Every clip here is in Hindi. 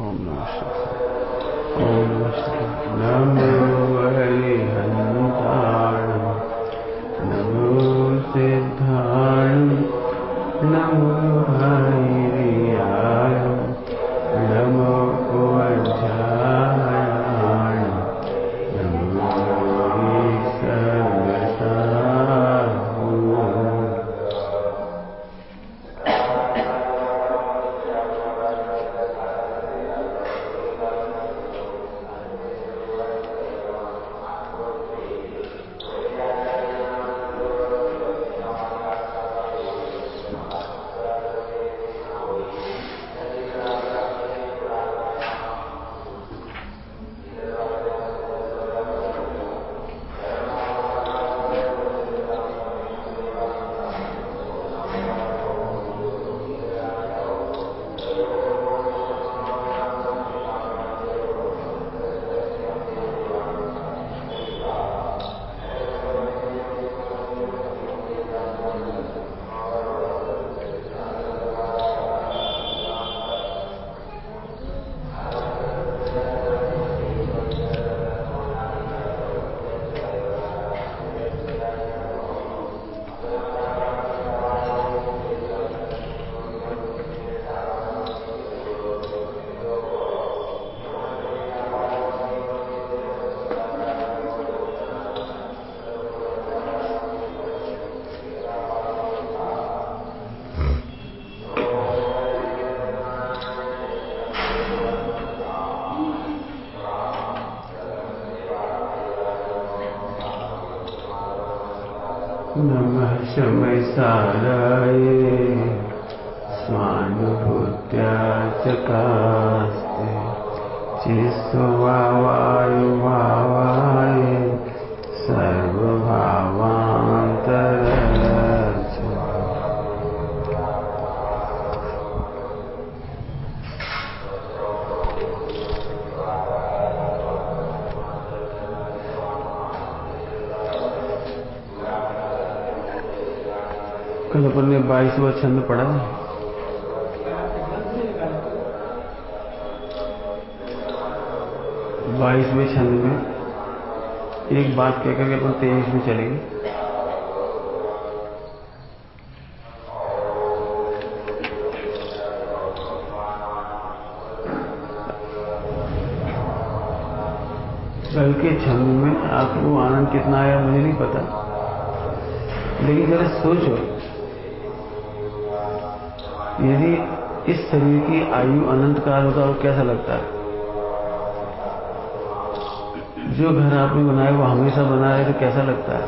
ओम नमः शिवाय। ओम नमः शिवाय। नमो हरिहंताय, नमो सिद्धाय, नमो हरियाय, नमो वज्राय, नमो नमः शमै साराय स्वानुभूत्या चकास्ते चिस्वावाय भावाय सर्वभावान्तरच। कल अपन ने 22वां छंद पढ़ा है। 22वें छंद में एक बात कहकर के अपन 23 में चलेंगे। कल के छंद में आपको आनंद कितना आया मुझे नहीं पता, लेकिन जरा सोचो, यदि इस शरीर की आयु अनंत काल होता तो कैसा लगता है? जो घर आपने बनाया वो हमेशा बना रहे तो कैसा लगता है?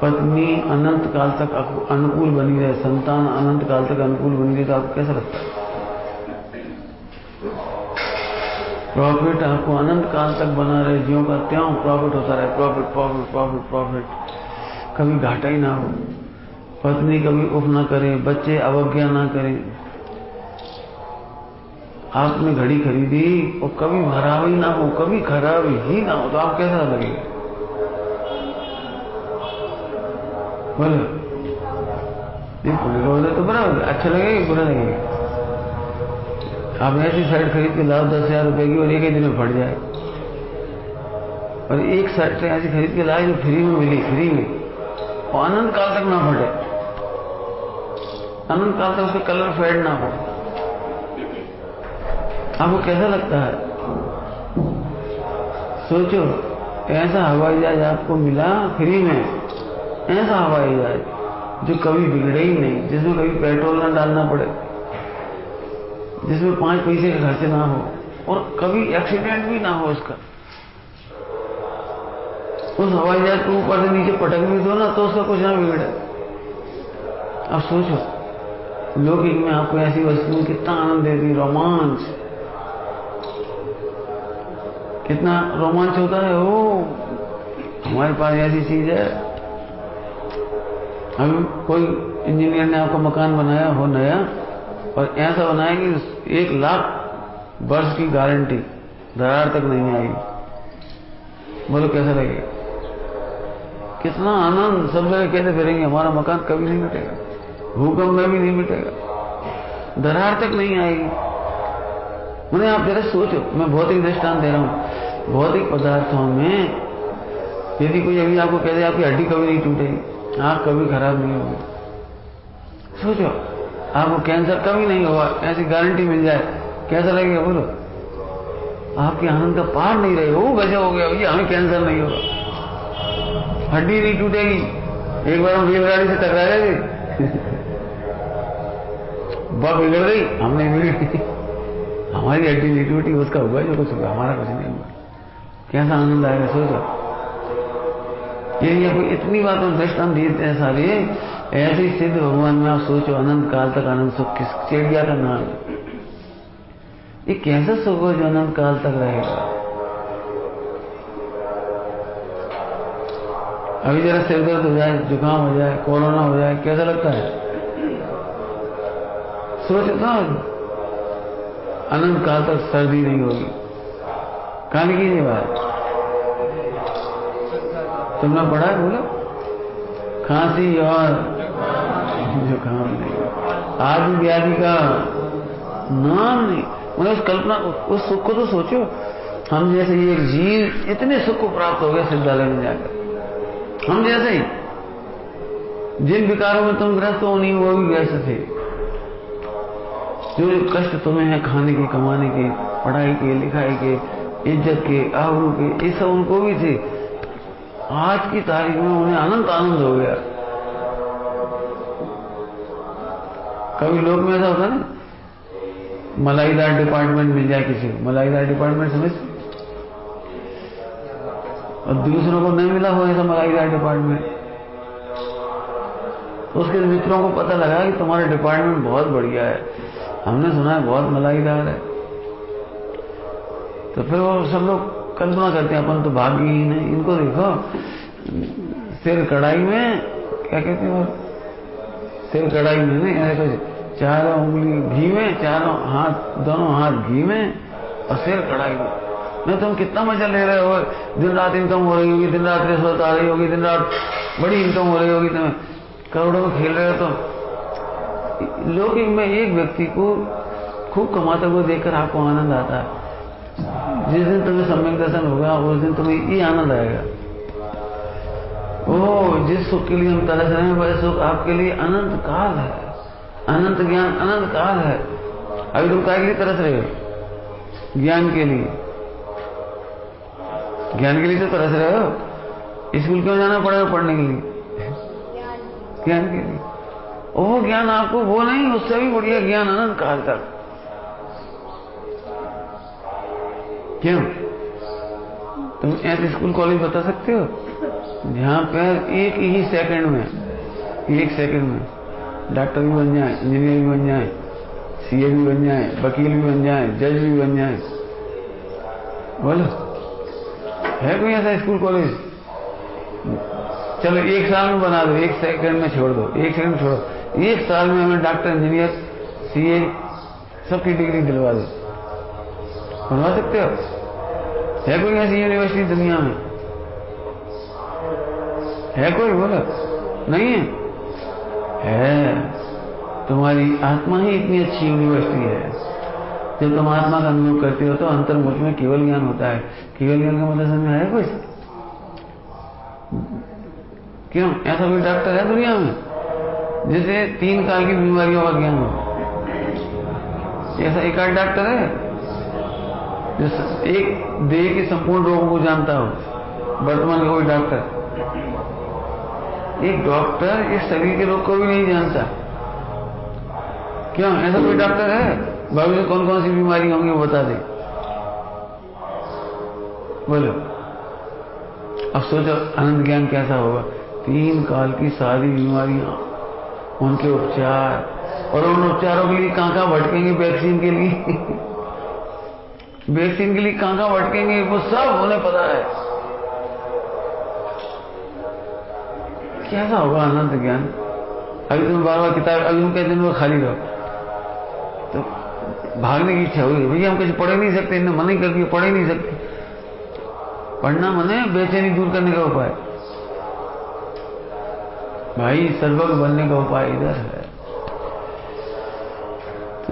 पत्नी अनंत काल तक अनुकूल बनी रहे, संतान अनंत काल तक अनुकूल बनी रहे तो आपको कैसा लगता है? प्रॉफिट आपको अनंत काल तक बना रहे, ज्यों का त्यों प्रॉफिट होता रहे, प्रॉफिट प्रॉफिट प्रॉफिट प्रॉफिट, कभी घाटा ही ना हो, पत्नी कभी उफ ना करे, बच्चे अवज्ञा ना करें। आपने घड़ी खरीदी और कभी खराब ही ना हो, कभी खराब ही ना हो तो आप कैसा लगेगा? बोलो, ये बोले तो बराबर अच्छा लगेगा, बुरा लगेगा? आप ऐसी शर्ट खरीद के लाओ 10,000 रुपए की और एक ही दिन में फट जाए, और एक शर्ट ऐसी खरीद के लाए जो फ्री में मिली, फ्री में, और अनंत काल तक ना फटे, अनंत काल तक उसका कलर फेड ना हो, आपको कैसा लगता है? सोचो, ऐसा हवाई जहाज आपको मिला फ्री में, ऐसा हवाई जहाज जो कभी बिगड़े ही नहीं, जिसमें कभी पेट्रोल ना डालना पड़े, जिसमें 5 पैसे का खर्च ना हो, और कभी एक्सीडेंट भी ना हो उसका। उस हवाई जहाज को ऊपर से नीचे पटक भी दो ना तो उसका कुछ ना बिगड़े। अब सोचो, लौकिक में आपको ऐसी वस्तुएं कितना आनंद देती, रोमांच, कितना रोमांच होता है। ओ हमारे पास ऐसी चीज है। अभी कोई इंजीनियर ने आपका मकान बनाया हो नया, और ऐसा बनाया कि 1 लाख वर्ष की गारंटी, दरार तक नहीं आएगी, बोलो कैसा लगेगा? कितना आनंद, सब जगह कहते फिरेंगे हमारा मकान कभी नहीं मिटेगा, भूकंप में भी नहीं मिटेगा, दरार तक नहीं आएगी। मैंने आप जरा सोचो, मैं भौतिक दृष्टांत दे रहा हूँ। भौतिक पदार्थों में यदि कोई अभी आपको कह दे आपकी हड्डी कभी नहीं टूटेगी, आँख कभी खराब नहीं होगी, सोचो आपको कैंसर कभी नहीं होगा, ऐसी गारंटी मिल जाए, कैसा लगेगा बोलो? आपके आनंद का पार नहीं रहेगा। वो गजब हो गया भैया, हमें कैंसर नहीं होगा, हड्डी नहीं टूटेगी। एक बार हम रेलगाड़ी से टकरा गए थे, बात बिगड़ गई, हमने बिगड़ी, हमारी हड्डी नहीं टूटी, उसका हुआ जो कुछ हुआ, हमारा कुछ नहीं हुआ। कैसा आनंद आएगा सोचो। यदि आपको इतनी बातों दृष्टांत देते हैं सारे, ऐसे ही सिद्ध भगवान में आप सोचो, अनंत काल तक आनंद सुख किस चिड़िया का नाम है? ये कैसा सुख हो जो अनंत काल तक रहेगा? अभी जरा सिर दर्द हो जाए, जुकाम हो जाए, कोरोना हो जाए, कैसा लगता है? सोचो ना, अनंत काल तक सर्दी नहीं होगी। कान की नहीं बात तुमने पढ़ा है? बोलो, खांसी और जुकाम नहीं, आदि व्याधि का नाम नहीं। मतलब उस कल्पना, उस सुख को तो सोचो। हम जैसे ये जीव इतने सुख को प्राप्त हो गए सिद्धालय में जाकर, हम जैसे ही जिन विकारों में तुम ग्रस्त हो नहीं, वो भी ग्रस्त थे। जो कष्ट तुम्हें है, खाने के, कमाने के, पढ़ाई के, लिखाई के, इज्जत के, आबरू के, ये सब उनको भी थे। आज की तारीख में उन्हें अनंत आनंद हो गया। कभी लोग में ऐसा होता है ना, मलाईदार डिपार्टमेंट मिल जाए किसी को, मलाईदार डिपार्टमेंट समझ, और दूसरों को नहीं मिला हो ऐसा मलाईदार डिपार्टमेंट, तो उसके मित्रों को पता लगा कि तुम्हारा डिपार्टमेंट बहुत बढ़िया है, हमने सुना है बहुत मलाईदार है। तो फिर वो सब लोग कल्पना करते हैं अपन तो भाग्यहीन है, इनको देखो सिर कढ़ाई में, क्या कहते हैं वो, सिर कढ़ाई में नहीं, ऐसे कुछ, चारों उंगली घी में, चारों हाथ, दोनों हाथ घी में और सिर कढ़ाई में। नहीं तुम कितना मजा ले रहे हो, दिन रात इनकम हो रही होगी, दिन रात रिश्वत आ रही होगी, दिन रात बड़ी इनकम हो रही होगी, तुम्हें करोड़ों में खेल रहे हो। तो लौकिक में एक व्यक्ति को खूब कमाते हुए देखकर आपको आनंद आता है। जिस दिन तुम्हें सम्यक दर्शन होगा उस दिन तुम्हें ये आनंद आएगा। ओ, जिस सुख के लिए हम तरस रहे हैं वह सुख आपके लिए अनंत काल है, अनंत ज्ञान अनंत काल है। अभी तुम काय के लिए तरस रहे हो? ज्ञान के लिए, ज्ञान के लिए तो तरस रहे हो। स्कूल क्यों जाना पड़ेगा पढ़ने के लिए? ज्ञान के लिए। वो ज्ञान आपको वो नहीं, उससे भी बढ़िया ज्ञान अनंत काल तक। क्यों? तुम ऐसे स्कूल कॉलेज बता सकते हो जहां पर एक ही सेकंड में, एक सेकंड में डॉक्टर भी बन जाए, इंजीनियर भी बन जाए, सीए भी बन जाए, वकील भी बन जाए, जज भी बन जाए? बोलो, है कोई ऐसा स्कूल कॉलेज? चलो एक साल में बना दो, एक सेकंड में छोड़ दो, एक सेकंड छोड़ो, एक साल में हमें डॉक्टर, इंजीनियर, सीए सबकी डिग्री दिलवा दो, बनवा सकते हो? है कोई ऐसी यूनिवर्सिटी दुनिया में? है कोई? बोलो, नहीं है? है। तुम्हारी आत्मा ही इतनी अच्छी यूनिवर्सिटी है। जब तुम आत्मा का अनुभव करते हो तो अंतर्मुख में केवल ज्ञान होता है। केवल ज्ञान का मतलब समझ में आया कुछ? क्यों? ऐसा कोई डॉक्टर है दुनिया में जैसे 3 काल की बीमारियों का ज्ञान हो? ऐसा एक आध डॉक्टर है जो एक देह के संपूर्ण रोगों को जानता हो? वर्तमान का कोई डॉक्टर? एक डॉक्टर इस शरीर के रोग को भी नहीं जानता। क्यों? ऐसा कोई डॉक्टर है? भविष्य में कौन कौन सी बीमारी होंगी वो बता दे। बोलो, अब सोचो अनंत ज्ञान कैसा होगा। 3 काल की सारी बीमारियां, उनके उपचार, और उन उपचारों के लिए कहां भटकेंगे वैक्सीन के लिए वैक्सीन के लिए कहां भटकेंगे वो सब उन्हें पता है। कैसा होगा अनंत ज्ञान? अभी तुम्हें बार बार किताब, अभी हम कहते हैं खाली रहो तो भागने की इच्छा हुई, भैया हम कैसे पढ़ ही नहीं सकते, इन्हें मना ही कर दिया, पढ़ ही नहीं सकते। पढ़ना मने बेचैनी दूर करने का उपाय। भाई सर्वज्ञ बनने का उपाय इधर है।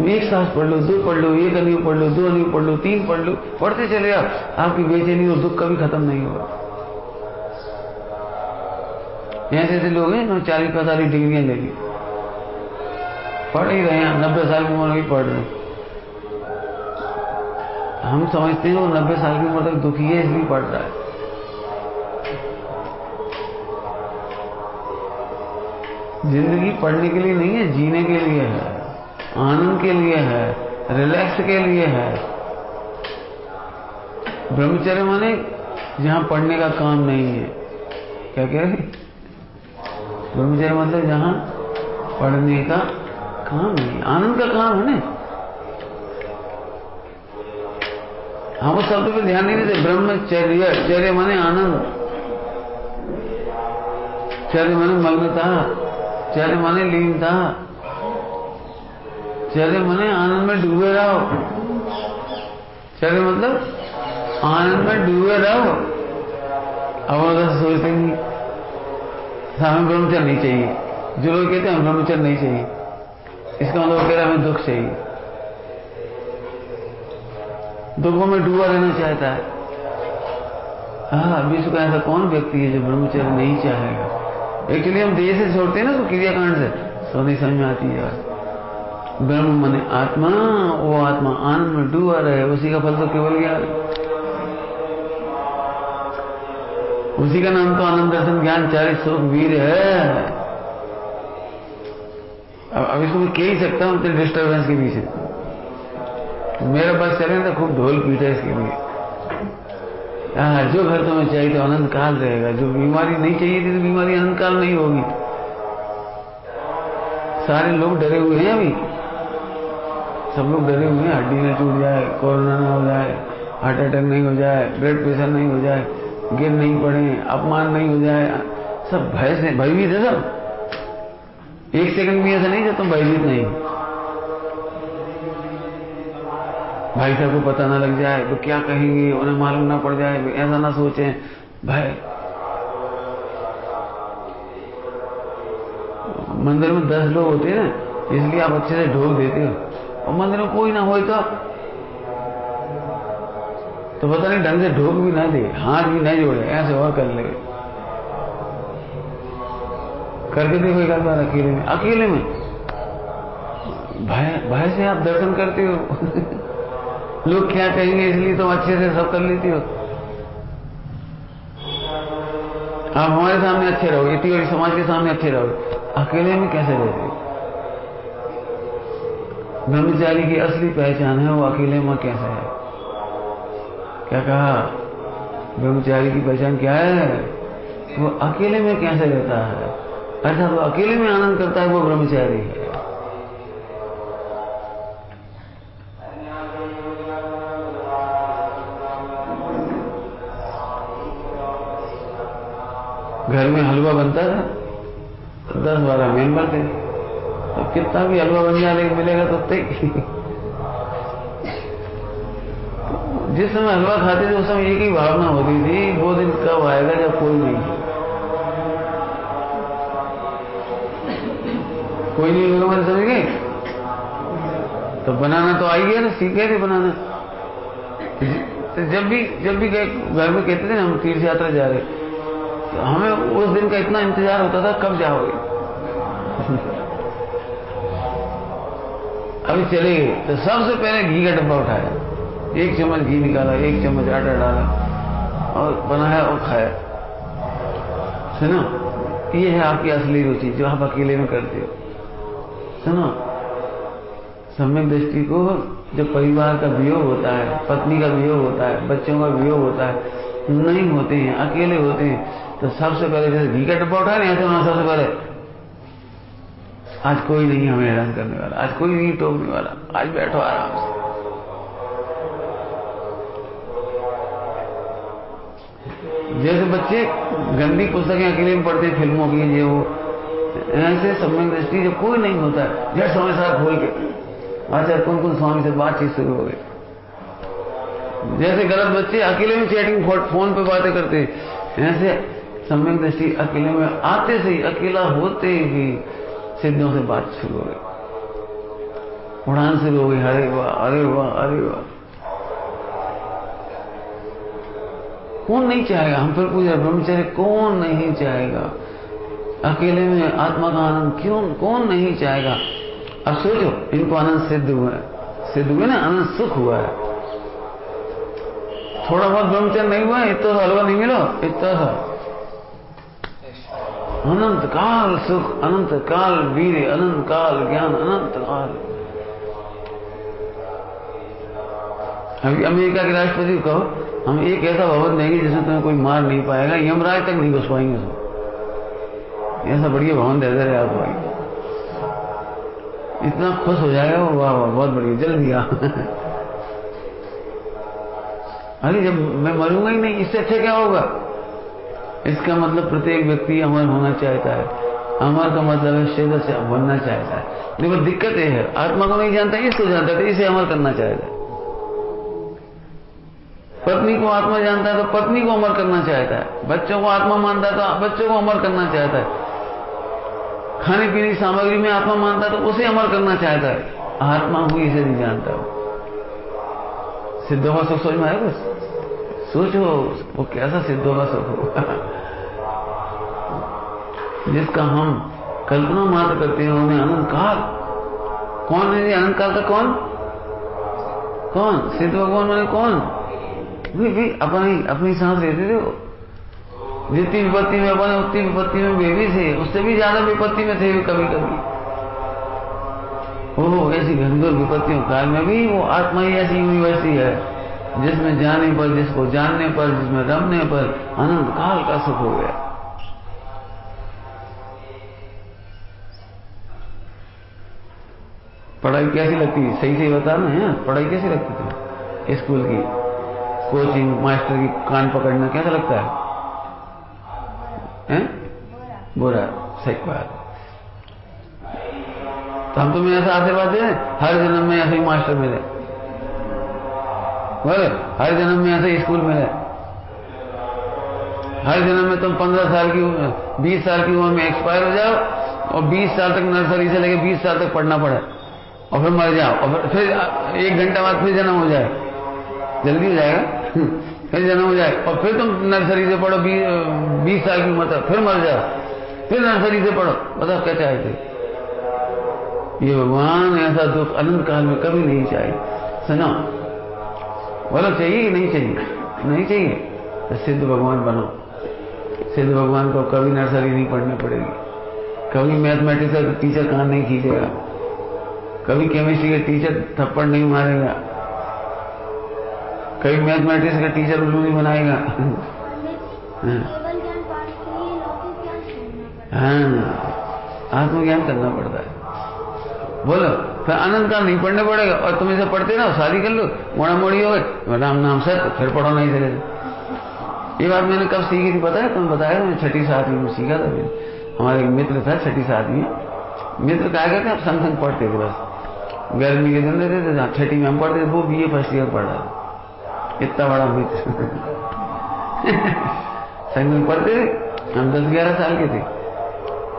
एक सांस पढ़ लो, दो पढ़ लो, एक अनियु पढ़ लो, दो अनियु पढ़ लो, तीन पढ़ लो, पढ़ते चले आप, आपकी बेचैनी और दुख कभी खत्म नहीं होगा। ऐसे ऐसे लोग हैं जो 40-45 डिग्रियां ले ली, पढ़ ही रहे हैं, 90 साल की उम्र में भी पढ़ रहे हैं। हम समझते हैं वो 90 साल की उम्र तक दुखी है इसलिए पढ़ रहा है। जिंदगी पढ़ने के लिए नहीं है, जीने के लिए है, आनंद के लिए है, रिलैक्स के लिए है। ब्रह्मचर्य माने जहां पढ़ने का काम नहीं है। क्या कह रहे? ब्रह्मचर्य मतलब जहां पढ़ने का काम नहीं, आनंद का काम है ना। हम उस शब्द पे ध्यान नहीं देते। ब्रह्मचर्य, चर्य माने आनंद, चर्य माने मग्नता, चर्य माने लीनता, चर्य माने आनंद में डूबे रहो। चर्य मतलब आनंद में डूबे रहो। अब अगर सोचते नहीं हमें ब्रह्मचर्य नहीं चाहिए, जो लोग कहते हैं हमें ब्रह्मचर्य नहीं चाहिए, इसका मतलब कह रहा है हमें दुख चाहिए, दुखों में डूबा रहना चाहता है। हाँ, विश्व का ऐसा कौन व्यक्ति है जो ब्रह्मचर्य नहीं चाहेगा? एक्चुअली हम देह से छोड़ते हैं ना, तो क्रियाकांड से तो नहीं समझ में आती है। ब्रह्म माने आत्मा, वो आत्मा आनंद में डूबा रहे, उसी का फल तो केवल ज्ञान, उसी का नाम तो आनंद दर्शन ज्ञान चारित सुख वीर है। अब इसको मैं कह ही सकता हूँ तेरे डिस्टर्बेंस के पीछे मेरा बस चले तो खूब ढोल पीटे इसके लिए। जो घर तुम्हें चाहिए तो अनंत काल रहेगा, जो बीमारी नहीं चाहिए थी तो बीमारी अनंत काल नहीं होगी। सारे लोग डरे हुए हैं, अभी सब लोग डरे हुए हैं, हड्डी न टूट जाए, कोरोना ना हो जाए, हार्ट अटैक नहीं हो जाए, ब्लड प्रेशर नहीं हो जाए, गिर नहीं पड़े, अपमान नहीं हो जाए, सब भय से भयभीत है सब। एक सेकंड भी ऐसा नहीं जब तुम भयभीत नहीं। भाई साहब को पता ना लग जाए तो क्या कहेंगे, उन्हें मालूम ना पड़ जाए, ऐसा ना सोचें, भय। मंदिर में 10 लोग होते हैं ना, इसलिए आप अच्छे से ढोल देते हो, और मंदिर में कोई ना हो तो पता नहीं ढंग से ढोक भी ना दे, हाथ भी नहीं जोड़े, ऐसे और कर ले करके देखो एक बार अकेले में भय से आप दर्शन करते हो। लोग क्या कहेंगे इसलिए तुम अच्छे से सब कर लेती हो। आप हमारे सामने अच्छे रहोगे, इतनी बड़ी समाज के सामने अच्छे रहोगे, अकेले में कैसे रहते हो? ब्रह्मचारी की असली पहचान है वो अकेले में कैसे है। क्या कहा? ब्रह्मचारी की पहचान क्या है? वो अकेले में कैसे रहता है, अर्थात वो अकेले में आनंद करता है, वो ब्रह्मचारी है। घर में हलवा बनता था, 10-12 मेंबर थे, तो कितना भी हलवा बन जाने मिलेगा तो जिस समय हलवा खाते थे उस समय एक ही भावना होती थी, वो दिन कब आएगा जब कोई नहीं होगा। मैंने समझ गए, तो बनाना तो आई गया ना, सीख गए थे बनाना। तो जब भी घर में कहते थे ना हम तीर्थ यात्रा जा रहे, तो हमें उस दिन का इतना इंतजार होता था कब जाओगे। अभी चले गए तो सबसे पहले घी का डब्बा उठाया, 1 चम्मच घी निकाला, 1 चम्मच आटा डाला और बनाया और खाया। सुनो, ये है आपकी असली रुचि जो आप अकेले में करते हो। सुनो, सम्यक दृष्टि को जब परिवार का वियोग होता है, पत्नी का वियोग होता है, बच्चों का वियोग होता है, नहीं होते हैं, अकेले होते हैं, तो सबसे पहले जैसे घी का डब्बा उठाए ना, ऐसे होना सबसे पहले आज कोई नहीं हमें हैरान करने वाला, आज कोई नहीं टोकने वाला, आज बैठो आराम से। जैसे बच्चे गंदी पुस्तकें अकेले में पढ़ते हैं, फिल्मों की ये वो, ऐसे सम्यक दृष्टि जब कोई नहीं होता है, जब समय साथ खोल के अच्छा कौन स्वामी से बातचीत शुरू हो गई। जैसे गलत बच्चे अकेले में चैटिंग फोन पे बातें करते, ऐसे सम्यक दृष्टि अकेले में आते से ही, अकेला होते ही सिद्धों से बात शुरू हो गई। उड़ान शुरू हो गई, अरे वाह अरे वाह अरे वाह। कौन नहीं चाहेगा? हम फिर पूछ रहे ब्रह्मचर्य कौन नहीं चाहेगा? अकेले में आत्मा का आनंद क्यों कौन नहीं चाहेगा? अब सोचो, इनको आनंद सिद्ध हुए ना, आनंद सुख हुआ है। थोड़ा बहुत ब्रह्मचर्य नहीं हुआ, इतना हलवा नहीं मिला, इतना सा अनंत काल सुख, अनंत काल वीर, अनंत काल ज्ञान, अनंत काल। अभी अमेरिका के राष्ट्रपति को कहो हम एक ऐसा भवन देंगे जिसमें तुम्हें कोई मार नहीं पाएगा, यमराज तक नहीं घुस पाएंगे उसमें, ऐसा बढ़िया भवन दे दे रहे आप भाई, इतना खुश हो जाएगा वो, वाह वाह बहुत बढ़िया, जल्दी आ। अरे जब मैं मरूंगा ही नहीं, इससे अच्छा क्या होगा? इसका मतलब प्रत्येक व्यक्ति अमर होना चाहता है। अमर का मतलब है शेर से बनना चाहता है। देखो दिक्कत ये है, आत्मा को नहीं जानता, इसको जानता है, इसे अमर करना चाहता है। पत्नी को आत्मा जानता है तो पत्नी को अमर करना चाहता है। बच्चों को आत्मा मानता है तो बच्चों को अमर करना चाहता है। खाने पीने की सामग्री में आत्मा मानता है तो उसे अमर करना चाहता है। आत्मा हुई इसे नहीं जानता। सिद्ध होगा सुख समझ में आएगा? सोचो वो कैसा सिद्ध होगा सुख होगा जिसका हम कल्पना मात्र करते हैं। उन्हें अनंत काल कौन है? अनंत काल का कौन सिद्ध भगवान माने कौन? भी अपनी सांस लेते थे वो। जितनी विपत्ति में अपन उतनी विपत्ति में वे भी थे, उससे भी ज्यादा विपत्ति में थे कभी कभी। ओह ऐसी घनघोर विपत्तियों काल में भी वो आत्मा ही ऐसी हुई वैसी है, जिसमें जाने पर, जिसको जानने पर, जिसमें रमने पर अनंत काल का सुख हो गया। पढ़ाई कैसी लगती है? सही से बता ना, पढ़ाई कैसी लगती थी? स्कूल की कोचिंग मास्टर की कान पकड़ना कैसा लगता है? बुरा, सही बात। तो हम तुम्हें ऐसा आशीर्वाद दे हर जन्म में ऐसे ही मास्टर मिले, बोले हर जन्म में ऐसे ही स्कूल मिले, हर जन्म में तुम 15 साल की 20 साल की उम्र में एक्सपायर हो जाओ और 20 साल तक नर्सरी से लेकर 20 साल तक पढ़ना पड़े और फिर मर जाओ और फिर 1 घंटा बाद फिर जन्म हो जाए, जल्दी हो जाएगा। फिर जन्म हो जाए और फिर तुम नर्सरी से पढ़ो 20 साल की उम्र तक, फिर मर जाओ, फिर नर्सरी से पढ़ो। बताओ क्या चाहते? ये भगवान ऐसा दुख अनंत काल में कभी नहीं चाहिए। सुनो बोलो चाहिए कि नहीं चाहिए? नहीं चाहिए तो सिद्ध भगवान बनो। सिद्ध भगवान को कभी नर्सरी नहीं पढ़नी पड़ेगी, कभी मैथमेटिक्स का टीचर कान नहीं खींचेगा, कभी केमिस्ट्री का टीचर थप्पड़ नहीं मारेगा, कभी मैथमेटिक्स का टीचर उल्लू नहीं बनाएगा। हाँ आत्मज्ञान करना पड़ता है। बोलो फिर आनंद काल नहीं पढ़ने पड़ेगा और तुम इसे पढ़ते रहो, शादी कर लो, मोड़ा मोड़ी हो गए, राम नाम सत्य, फिर पढ़ो नहीं चले। ये बात मैंने कब सीखी थी पता है? तुम्हें बताया मैं 6ठी 7वीं में सीखा था। हमारे एक मित्र था 6ठी 7वीं मित्र कहा करते आप संग पढ़ते थे, बस गर्मी के दिन रहते थे। 6ठी में हम पढ़ते थे, वो BA फर्स्ट ईयर पढ़ रहा था, इतना बड़ा मित्र। संग में पढ़ते थे, हम 10-11 साल के थे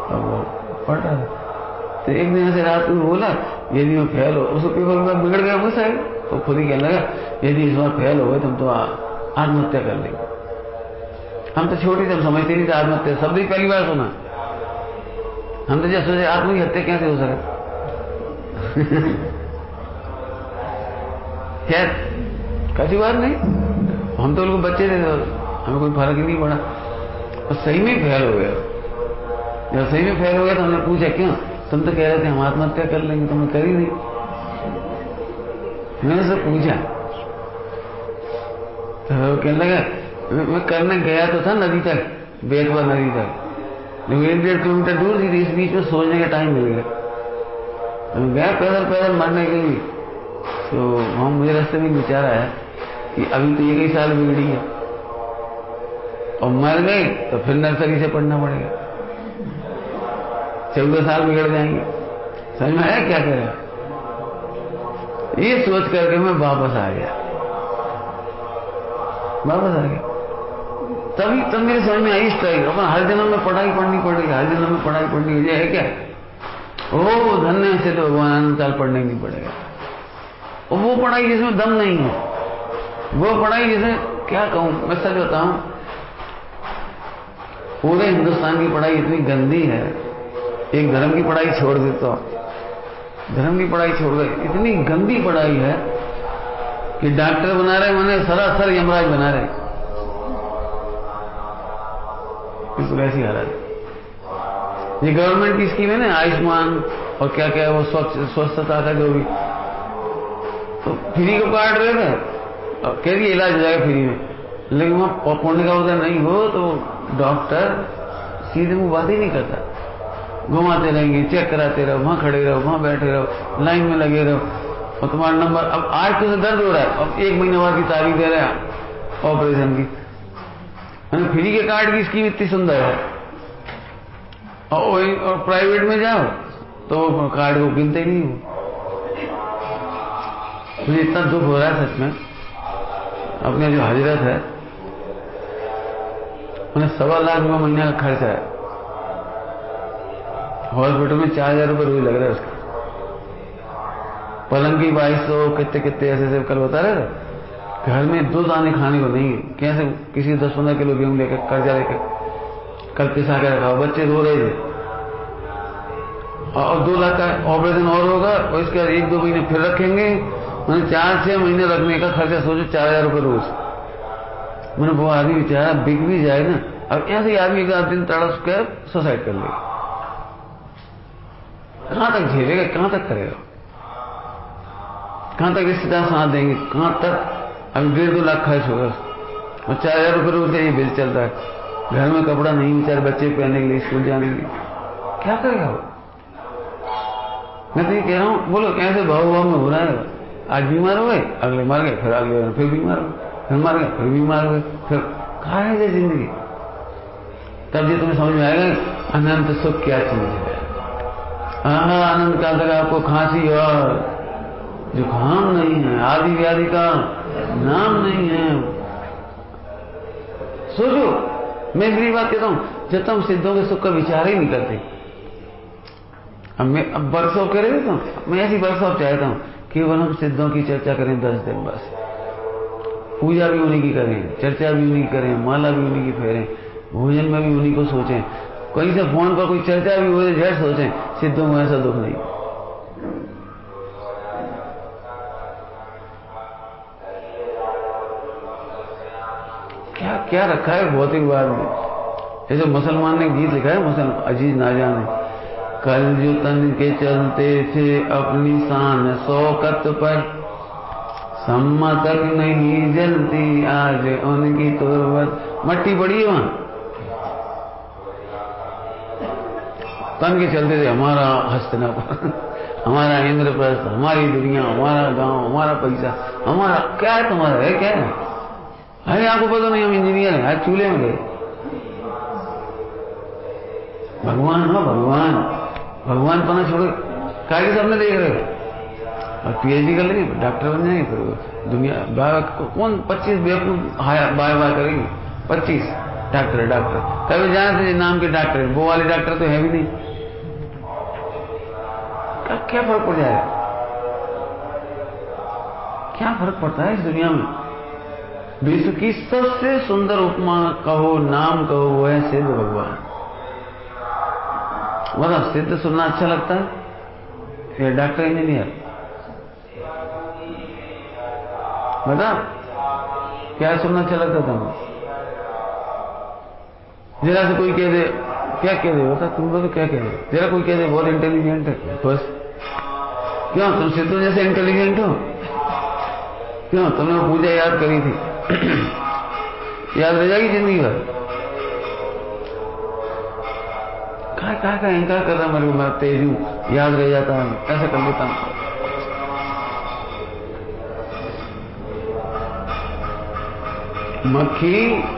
और वो पढ़ रहा था। तो एक दिन ऐसे रात में बोला यदि मैं फेल हो, उसको पेपर में बिगड़ गया मुझसे, तो खुद ही कहने लगा यदि इस बार फेल हो गए तुम तो आत्महत्या कर लेंगे। हम तो छोटे थे, हम समझते नहीं थे आत्महत्या शब्द ही पहली बार सुना। हम तो जैसे सोचे आत्महत्या कैसे हो सके। खैर कैसी बात नहीं, हम तो लोग बच्चे थे, हमें कोई फर्क ही नहीं पड़ा और सही में फेल हो गया। जब सही में फेल हो गया तो हमने पूछा क्यों? तुम तो कह रहे थे हम आत्महत्या कर लेंगे, तुमने करी नहीं। मैंने उससे पूछा तो कहने लगा मैं करने गया तो था नदी तक, बेतवा नदी तक, लेकिन 1-1.5 किलोमीटर दूर थी, इस बीच में सोचने का टाइम मिल गया। तो मैं गया पैदल मरने के लिए। तो वहां मुझे रास्ते में विचार आया कि अभी तो 1 ही साल बिगड़ी है और मर गए तो फिर नर्सरी से पढ़ना पड़ेगा, 14 साल बिगड़ जाएंगे। समझ में आया क्या करेगा? ये सोच करके मैं वापस आ गया। तब मेरे समझ में आई स्ट्राइक, अपन हर जन्म में पढ़ाई पढ़नी पड़ेगी, हर जन्म में पढ़ाई पढ़नी है क्या? ओ धन्य से तो भगवान अनंत काल पढ़ने नहीं पड़ेगा। और वो पढ़ाई जिसमें दम नहीं है, वो पढ़ाई जिसे क्या कहूं, मैं सच बताऊं, पूरे हिंदुस्तान की पढ़ाई इतनी गंदी है। एक धर्म की पढ़ाई छोड़ देता हूं, धर्म की पढ़ाई छोड़ गए, इतनी गंदी पढ़ाई है कि डॉक्टर बना रहे मैंने सरासर यमराज बना रहे। बिल्कुल ऐसी हालत है। ये गवर्नमेंट की स्कीम है ना, आयुष्मान और क्या क्या वो स्वस्थता का जो भी, तो फ्री को काट रहे थे, कह दिए इलाज हो जाएगा फ्री में, लेकिन वहां पौने का उधर नहीं हो तो डॉक्टर सीधे मुंह बात ही नहीं करता, घुमाते रहेंगे, चेक कराते रहो, वहां खड़े रहो, वहां बैठे रहो, लाइन में लगे रहो, और तुम्हारा नंबर, अब आज तो दर्द हो रहा है, अब 1 महीने बाद की तारीख दे रहे हैं ऑपरेशन की। फ्री के कार्ड की स्कीम इतनी सुंदर है, और प्राइवेट में जाओ तो कार्ड को गिनते नहीं हो। मुझे इतना दुख हो रहा है सच में। अपने जो हजरत है उन्हें 1.25 लाख रुपये महीने का खर्चा है, हॉस्पिटल में 4,000 रुपये रोज लग रहा है उसका, पलंग की 2200, कितने ऐसे कल बता रहे थे। घर में 2 दाने खाने को नहीं, कैसे किसी 10-15 किलो गेहूं लेकर कर्जा लेकर कल पिसा के रखा, बच्चे रो रहे थे, और 2 लाख का ऑपरेशन और होगा, और इसके 1-2 महीने फिर रखेंगे, मैंने 4-6 महीने रखने का खर्चा सोचो 4,000 रुपये रोज। मैंने वो आदमी बेचारा बिक भी जाए ना, अब ऐसे आदमी एक दिन तड़प कर सुसाइड कर लेगा, कहां तक झेलेगा, कहां तक करेगा, कहां तक रिश्तेदार साथ देंगे, कहां तक। अभी 1.5-2 लाख खर्च होगा और 4,000 रुपये रोज का ये बिल चल रहा है। घर में कपड़ा नहीं, बेचारे बच्चे पहनने के लिए, स्कूल जाने के लिए, क्या करेगा वो। मैं तो ये कह रहा हूं, बोलो कैसे भाव में हो रहा है। आज बीमार हो गए, अगले मर गए, फिर अगले फिर बीमार हो गए, फिर मर गए, फिर बीमार हो गए, फिर कहाँ है ये जिंदगी। तब ये तुम्हें समझ में आएगा अनंत सुख क्या चीज है। अनंत काल तक आपको खांसी और जुकाम नहीं है, आदि व्याधि का नाम नहीं है। सोचो, मैं इसलिए बात कहता हूं, जब तक हम सिद्धों के सुख का विचार ही नहीं करते। अब वर्कशॉप कर रहे थे, मैं ऐसी वर्कशॉप चाहता हूं केवल हम सिद्धों की चर्चा करें 10 दिन बस, पूजा भी उन्हीं की करें, चर्चा भी उन्हीं की करें, माला भी उन्हीं की फेरें, भोजन में भी उन्हीं को सोचें, कहीं से फोन पर कोई चर्चा भी हो जाए सोचें सिद्धों में ऐसा दुख नहीं। क्या क्या रखा है भौतिकवाद में। जैसे मुसलमान ने गीत लिखा है, मुसलमान अजीज ना जाने, कल जो तन के चलते थे अपनी शान शौकत पर, सम्मा तक नहीं जलती आज उनकी तुरबत। मट्टी पड़ी है वहां, तन के चलते थे हमारा हस्तिनापुर, हमारा इंद्रप्रस्थ, हमारी दुनिया, हमारा गांव, हमारा पैसा, हमारा क्या है, तुम्हारा है क्या है। अरे आपको पता नहीं हम इंजीनियर हैं, आज चूल्हे में गए। भगवान हो, भगवान, भगवान पना छोड़ो, काय के सामने देख रहे हो। और पीएचडी कर लेंगे, डॉक्टर बन जाएंगे, फिर दुनिया कौन 25 बेवकूफ बाय बाय करेंगे। 25 डॉक्टर कभी जाने थे नाम के डॉक्टर, वो वाले डॉक्टर तो है भी नहीं। क्या फर्क पड़ जाएगा, क्या फर्क पड़ता है इस दुनिया में। विश्व की सबसे सुंदर उपमा कहो, नाम कहो, वो है सिद्ध भगवान। मतलब सिद्ध सुनना अच्छा लगता है या डॉक्टर इंजीनियर, बता क्या सुनना अच्छा लगता था। जरा से कोई कह दे, क्या कह दे, बता तुम लोग क्या कह दे, जरा कोई कह दे बहुत इंटेलिजेंट है, बस क्यों तुम सिद्धों जैसे इंटेलिजेंट हो, क्यों तुमने पूजा याद करी थी याद रह जाएगी जिंदगी भर। क्या अहंकार कर रहा मेरे को, मैं तेज हूं, याद रह जाता है, ऐसा कर लेता हूं। मक्खी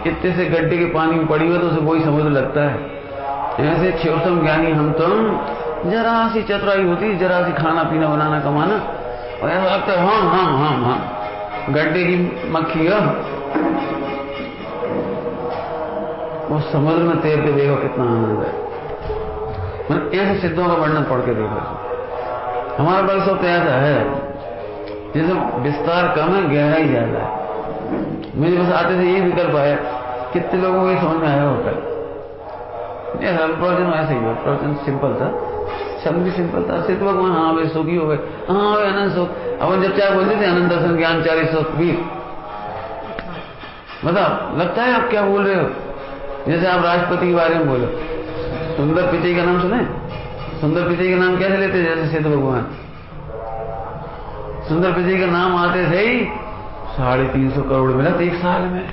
इतने से गड्ढे के पानी में पड़ी हुई तो उसे वही समुद्र लगता है। ऐसे क्षोतम ज्ञानी हम तुम, जरा सी चतुराई होती, जरा सी खाना पीना बनाना कमाना, और ऐसा लगता है हाँ गड्ढे की मक्खी हो, वो समुद्र में तैर के देखो कितना आनंद है। मतलब ऐसे सिद्धों का वर्णन पढ़ के देखो। हमारा वर्कशॉप तो ऐसा है जैसे विस्तार कम है, गहराई ज्यादा है। मुझे बस आते थे ये विकल्प आया, कितने लोगों को ये समझ में आया होगा। प्रवचन ऐसे ही हो, प्रवचन सिंपल था, शब्द भी सिंपल था। सिद्ध भगवान हाँ वे सुखी हो गए, हाँ वे अनंत सुख। अपन जब चाहे बोलते थे अनंत दर्शन ज्ञान 40 सुख भी, बताओ लगता है आप क्या बोल रहे हो। जैसे आप राष्ट्रपति के बारे में बोलो, सुंदर पिचई का नाम सुने? सुंदर पिचई का नाम कैसे लेते? जैसे सिद्ध भगवान सुंदर पिचई का नाम आते थे ही 350 करोड़ मिला था एक साल में।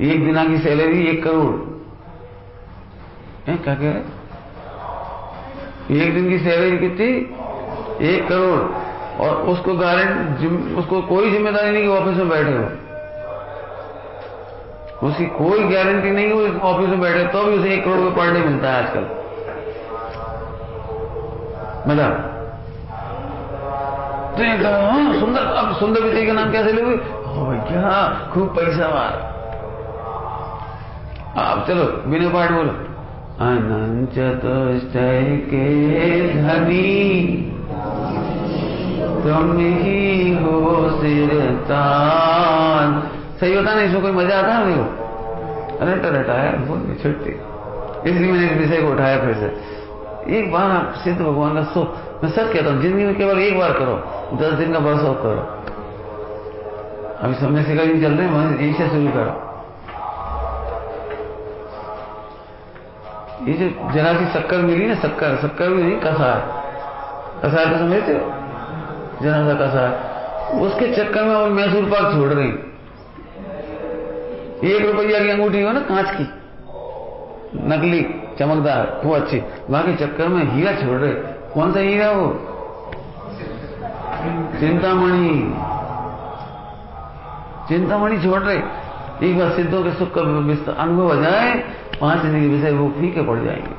एक दिना की सैलरी 1 करोड़। क्या कह रहे? एक दिन की सैलरी कितनी? 1 करोड़। और उसको उसको कोई जिम्मेदारी नहीं कि ऑफिस में बैठे हो, उसकी कोई गारंटी नहीं कि वो ऑफिस में बैठे तो भी उसे 1 करोड़ रुपये पर डे मिलता है आजकल। मतलब तो हाँ सुंदर, अब सुंदर पिचई का नाम कैसे लोगे? भैया खूब पैसा वार। अब चलो बिना पाठ बोलो। अनंत चतुष्टय के धनी तुम ही हो सिरतान। सही होता नहीं, इसमें कोई मजा आता है मेरे को? रटा रटा है बोल छुट्टी, इसलिए मैंने इस विषय को उठाया फिर से। एक बार आप सिद्ध भगवान का सुख, मैं सच कहता हूं, जिंदगी में केवल एक बार करो, 10 दिन का वर्कशॉप करो। अभी समय से कहीं चल रहे हैं, यही से शुरू करो। ये जो जरा सी शक्कर मिली ना, शक्कर भी नहीं, कसार तो समझते हो, जरा सा कसार, उसके चक्कर में वो मैसूर पाक छोड़ रही। 1 रुपया की अंगूठी हो ना कांच की, नकली चमकदार, वो अच्छी, वहां के चक्कर में हीरा छोड़ रहे। कौन सा हीरा? वो चिंतामणि छोड़ रहे। एक बार सिद्धों के सुख का अनुभव हो जाए, 5 दिन के विषय वो फीके पड़ जाएंगे।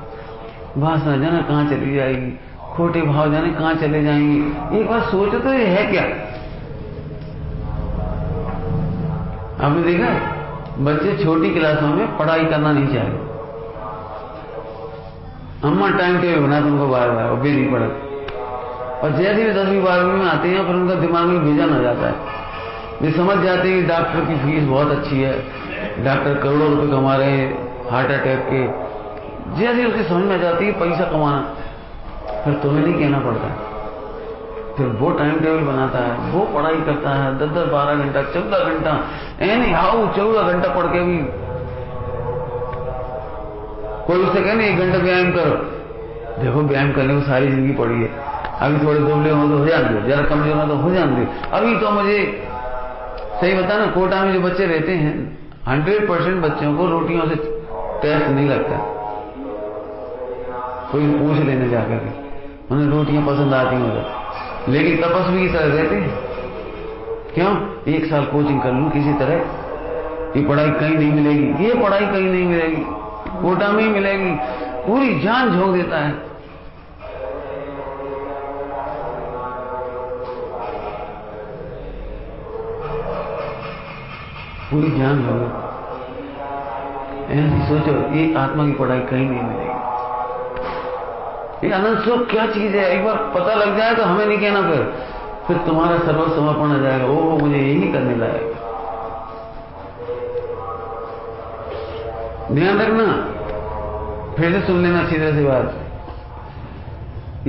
वासना जाने कहां चली जाएगी, खोटे भाव जाने कहां चले जाएंगे। एक बार सोचो तो ये है क्या? आपने देखा बच्चे छोटी क्लासों में पढ़ाई करना नहीं चाहिए, अम्मा टाइम टेबल बनाते उनको बार-बार, और भी नहीं पढ़ा। और जैसे भी 10वीं 12वीं में आते हैं, फिर उनका दिमाग में विजन हो जाता है। वे समझ जाते हैं कि डॉक्टर की फीस बहुत अच्छी है, डॉक्टर करोड़ों रुपए कमा रहे हैं हार्ट अटैक के। जैसे उसकी समझ में आ जाती है पैसा कमाना, फिर तुम्हें नहीं कहना पड़ता है। फिर वो टाइम टेबल बनाता है, वो पढ़ाई करता है 10-10, 12 घंटा, 14 घंटा, एनी हाउ 14 घंटा पढ़ के भी कोई उससे कहने 1 घंटा व्यायाम करो। देखो व्यायाम करने को सारी जिंदगी पड़ी है, अभी थोड़े दुबले हो तो हो जान दो, जरा कमजोर हो तो हो जान दो। अभी तो मुझे सही बता ना, कोटा में जो बच्चे रहते हैं 100% बच्चों को रोटियों से टेस्ट नहीं लगता। कोई पूछ लेने जाकर के, उन्हें रोटियां पसंद आती हैं, लेकिन तपस्वी की तरह रहते हैं। क्यों? 1 साल कोचिंग कर लूं किसी तरह, ये पढ़ाई कहीं नहीं मिलेगी, ये पढ़ाई कहीं नहीं मिलेगी, कोटा में ही मिलेगी। पूरी जान झोंक देता है। पूरी जान झोंक। ऐसे सोचो, ये आत्मा की पढ़ाई कहीं नहीं मिलेगी। ये अनंत सुख क्या चीज है, एक बार पता लग जाए तो हमें नहीं कहना, फिर तुम्हारा सर्व समर्पण हो जाएगा। वो मुझे यही करने लायक। ध्यान रखना, फिर से सुन लेना सीधे सी बात।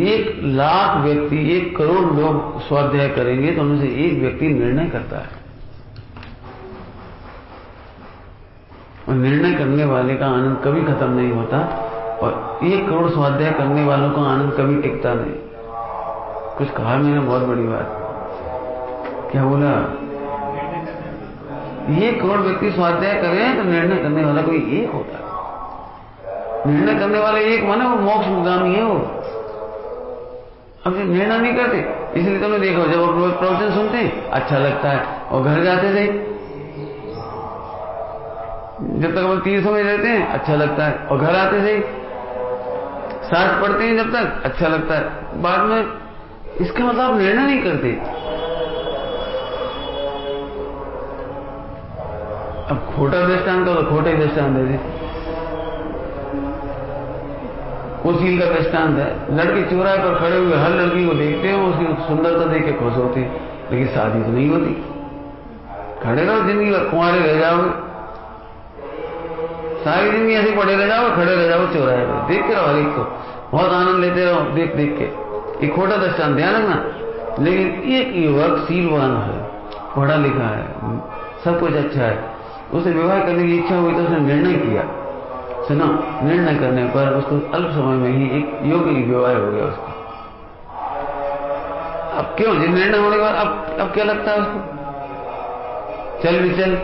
1 लाख व्यक्ति, 1 करोड़ लोग स्वाध्याय करेंगे तो उनमें से 1 व्यक्ति निर्णय करता है, और निर्णय करने वाले का आनंद कभी खत्म नहीं होता। और 1 करोड़ स्वाध्याय करने वालों का आनंद कभी टिकता नहीं। कुछ कहा मैंने बहुत बड़ी बात। क्या बोला? 1 करोड़ व्यक्ति स्वाध्याय करें तो निर्णय करने वाला कोई 1 होता है। निर्णय करने वाले 1 माने वो मोक्षगामी है वो। अब निर्णय नहीं करते, इसलिए तुमने देखो जब रोज प्रवचन सुनते हैं अच्छा लगता है, और घर जाते थे जब तक हम तीर्थों में रहते हैं अच्छा लगता है, और घर आते थे साथ पढ़ते हैं जब तक अच्छा लगता है, बाद में इसका मतलब आप निर्णय नहीं करते। अब खोटा दृष्टांत का तो खोटे दृष्टांत दे दे। वो सील का दृष्टांत है। लड़के चौराहे पर खड़े हुए हर लड़की को देखते हैं, उसकी सुंदरता देख के खुश होते हैं, लेकिन शादी तो नहीं होती। खड़े रहो जिंदगी भर, कुंवारे रह जाओगे, सारी जिंदगी ऐसे पड़े रह जाओ, खड़े रह जाओ चौराहे पर, देखते रहो हर एक को, बहुत आनंद लेते रहो देख देख के। एक खोटा दृष्टांत, ध्यान रखना। लेकिन एक युवक सीलवान है, पढ़ा लिखा है, सब कुछ अच्छा है, उसे विवाह करने की इच्छा हुई तो उसने निर्णय किया। सुनो, निर्णय करने पर उसको अल्प समय में ही एक योग्य विवाह हो गया उसका। अब क्यों, जिस निर्णय होने के बाद अब क्या लगता है उसको, चल भी चल।